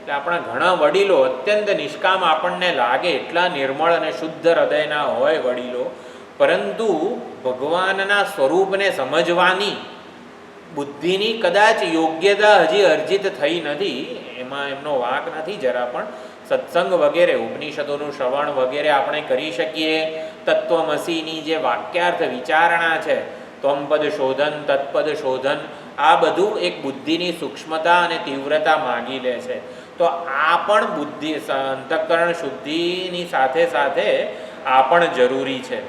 એટલે આપણા ઘણા વડીલો અત્યંત નિષ્કામ આપણને લાગે, એટલા નિર્મળ અને શુદ્ધ હૃદયના હોય વડીલો, પરંતુ ભગવાનના સ્વરૂપને સમજવાની બુદ્ધિની કદાચ યોગ્યતા હજી અર્જિત થઈ નથી. એમાં એમનો વાંક નથી જરા પણ. સત્સંગ વગેરે, ઉપનિષદોનું શ્રવણ વગેરે આપણે કરી શકીએ. તત્વમસીની જે વાક્યાર્થ વિચારણા છે, ત્વમપદ શોધન, તત્પદ શોધન, આ બધું એક બુદ્ધિની સૂક્ષ્મતા અને તીવ્રતા માગી લે છે. તો આ પણ બુદ્ધિ અંતઃકરણ શુદ્ધિની સાથે સાથે આ પણ જરૂરી છે.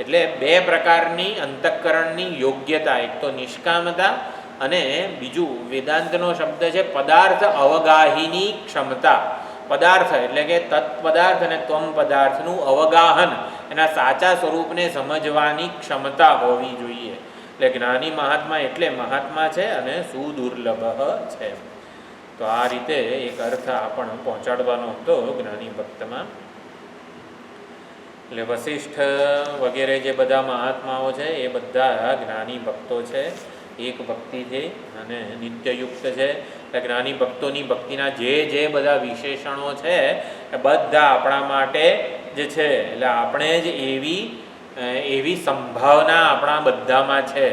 એટલે બે પ્રકારની અંતઃકરણની યોગ્યતા, એક તો નિષ્કામતા અને બીજું વેદાંતનો શબ્દ છે પદાર્થ અવગાહીની ક્ષમતા. પદાર્થ એટલે કે તત્પદાર્થ અને ત્વમ પદાર્થનું અવગાહન, એના સાચા સ્વરૂપને સમજવાની ક્ષમતા હોવી જોઈએ. એટલે જ્ઞાની મહાત્મા એટલે મહાત્મા છે અને સુદુર્લભ છે. તો આ રીતે એક અર્થ આપણને પહોંચાડવાનો હતો જ્ઞાની ભક્તમાં. એટલે વશિષ્ઠ વગેરે જે બધા મહાત્માઓ છે એ બધા જ્ઞાની ભક્તો છે, એક ભક્તિથી અને નિત્યયુક્ત છે. એટલે જ્ઞાની ભક્તોની ભક્તિના જે બધા વિશેષણો છે એ બધા આપણા માટે જે છે, એટલે આપણે જ એવી સંભાવના આપણા બધામાં છે.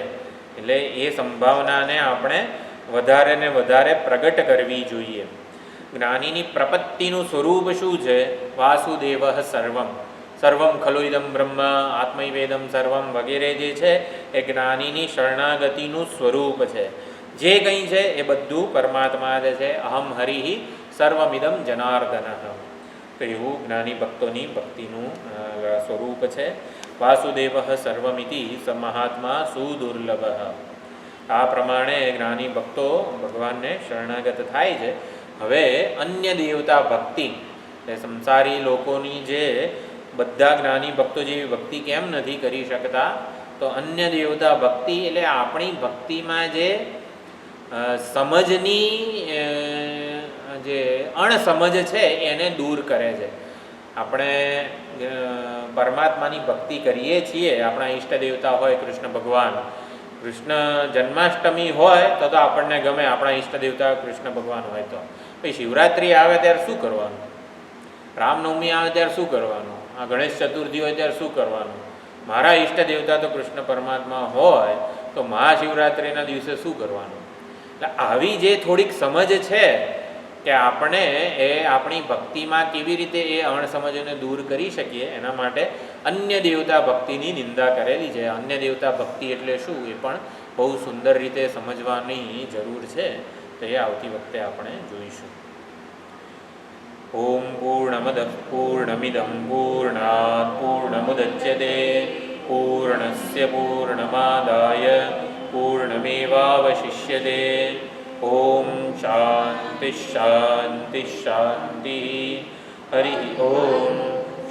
એટલે એ સંભાવનાને આપણે વધારે ને વધારે પ્રગટ કરવી જોઈએ. જ્ઞાનીની પ્રપત્તિનું સ્વરૂપ શું છે? વાસુદેવ સર્વમ, સર્વમ ખલુ ઇદમ બ્રહ્મ, આત્મૈવેદમ સર્વમ વગેરે જે છે એ જ્ઞાનીની શરણાગતિનું સ્વરૂપ છે. જે કંઈ છે એ બધું પરમાત્મા જ છે. અહમ હરિ સર્વમિદમ જનાર્દન. તો એવું જ્ઞાની ભક્તોની ભક્તિનું સ્વરૂપ છે. વાસુદેવ સર્વમિતિ સ મહાત્મા સુદુર્લભ. આ પ્રમાણે જ્ઞાની ભક્તો ભગવાનને શરણાગત થાય છે. હવે અન્ય દેવતા ભક્તિ, એ સંસારી લોકોની જે બધા જ્ઞાની ભક્તો જેવી ભક્તિ કેમ નથી કરી શકતા? તો અન્ય દેવતા ભક્તિ એટલે આપણી ભક્તિમાં જે સમજની જે અણસમજ છે એને દૂર કરે છે. આપણે પરમાત્માની ભક્તિ કરીએ છીએ, આપણા ઈષ્ટ દેવતા હોય કૃષ્ણ ભગવાન, કૃષ્ણ જન્માષ્ટમી હોય તો આપણને ગમે, આપણા ઈષ્ટ દેવતા કૃષ્ણ ભગવાન હોય તો. પછી શિવરાત્રિ આવે ત્યારે શું કરવાનું? રામનવમી આવે ત્યારે શું કરવાનું? આ ગણેશ ચતુર્થી હોય ત્યારે શું કરવાનું? મારા ઈષ્ટ દેવતા તો કૃષ્ણ પરમાત્મા હોય તો મહાશિવરાત્રિના દિવસે શું કરવાનું? એટલે આવી જે થોડીક સમજ છે કે આપણે એ આપણી ભક્તિમાં કેવી રીતે એ અણસમજને દૂર કરી શકીએ, એના માટે અન્ય દેવતા ભક્તિની નિંદા કરેલી છે. અન્ય દેવતા ભક્તિ એટલે શું એ પણ બહુ સુંદર રીતે સમજવાની જરૂર છે. તો એ આવતી વખતે આપણે જોઈશું. ઓમ પૂર્ણમદ પૂર્ણમિદં પૂર્ણાત પૂર્ણમુદચ્યતે પૂર્ણસ્ય પૂર્ણમાદાય પૂર્ણમેવાવશિષ્યતે. ઓમ શાંતિ શાંતિ શાંતિ. હરિ ઓમ.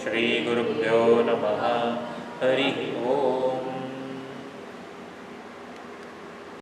શ્રી ગુરુભ્યો નમઃ. હરિ ઓમ.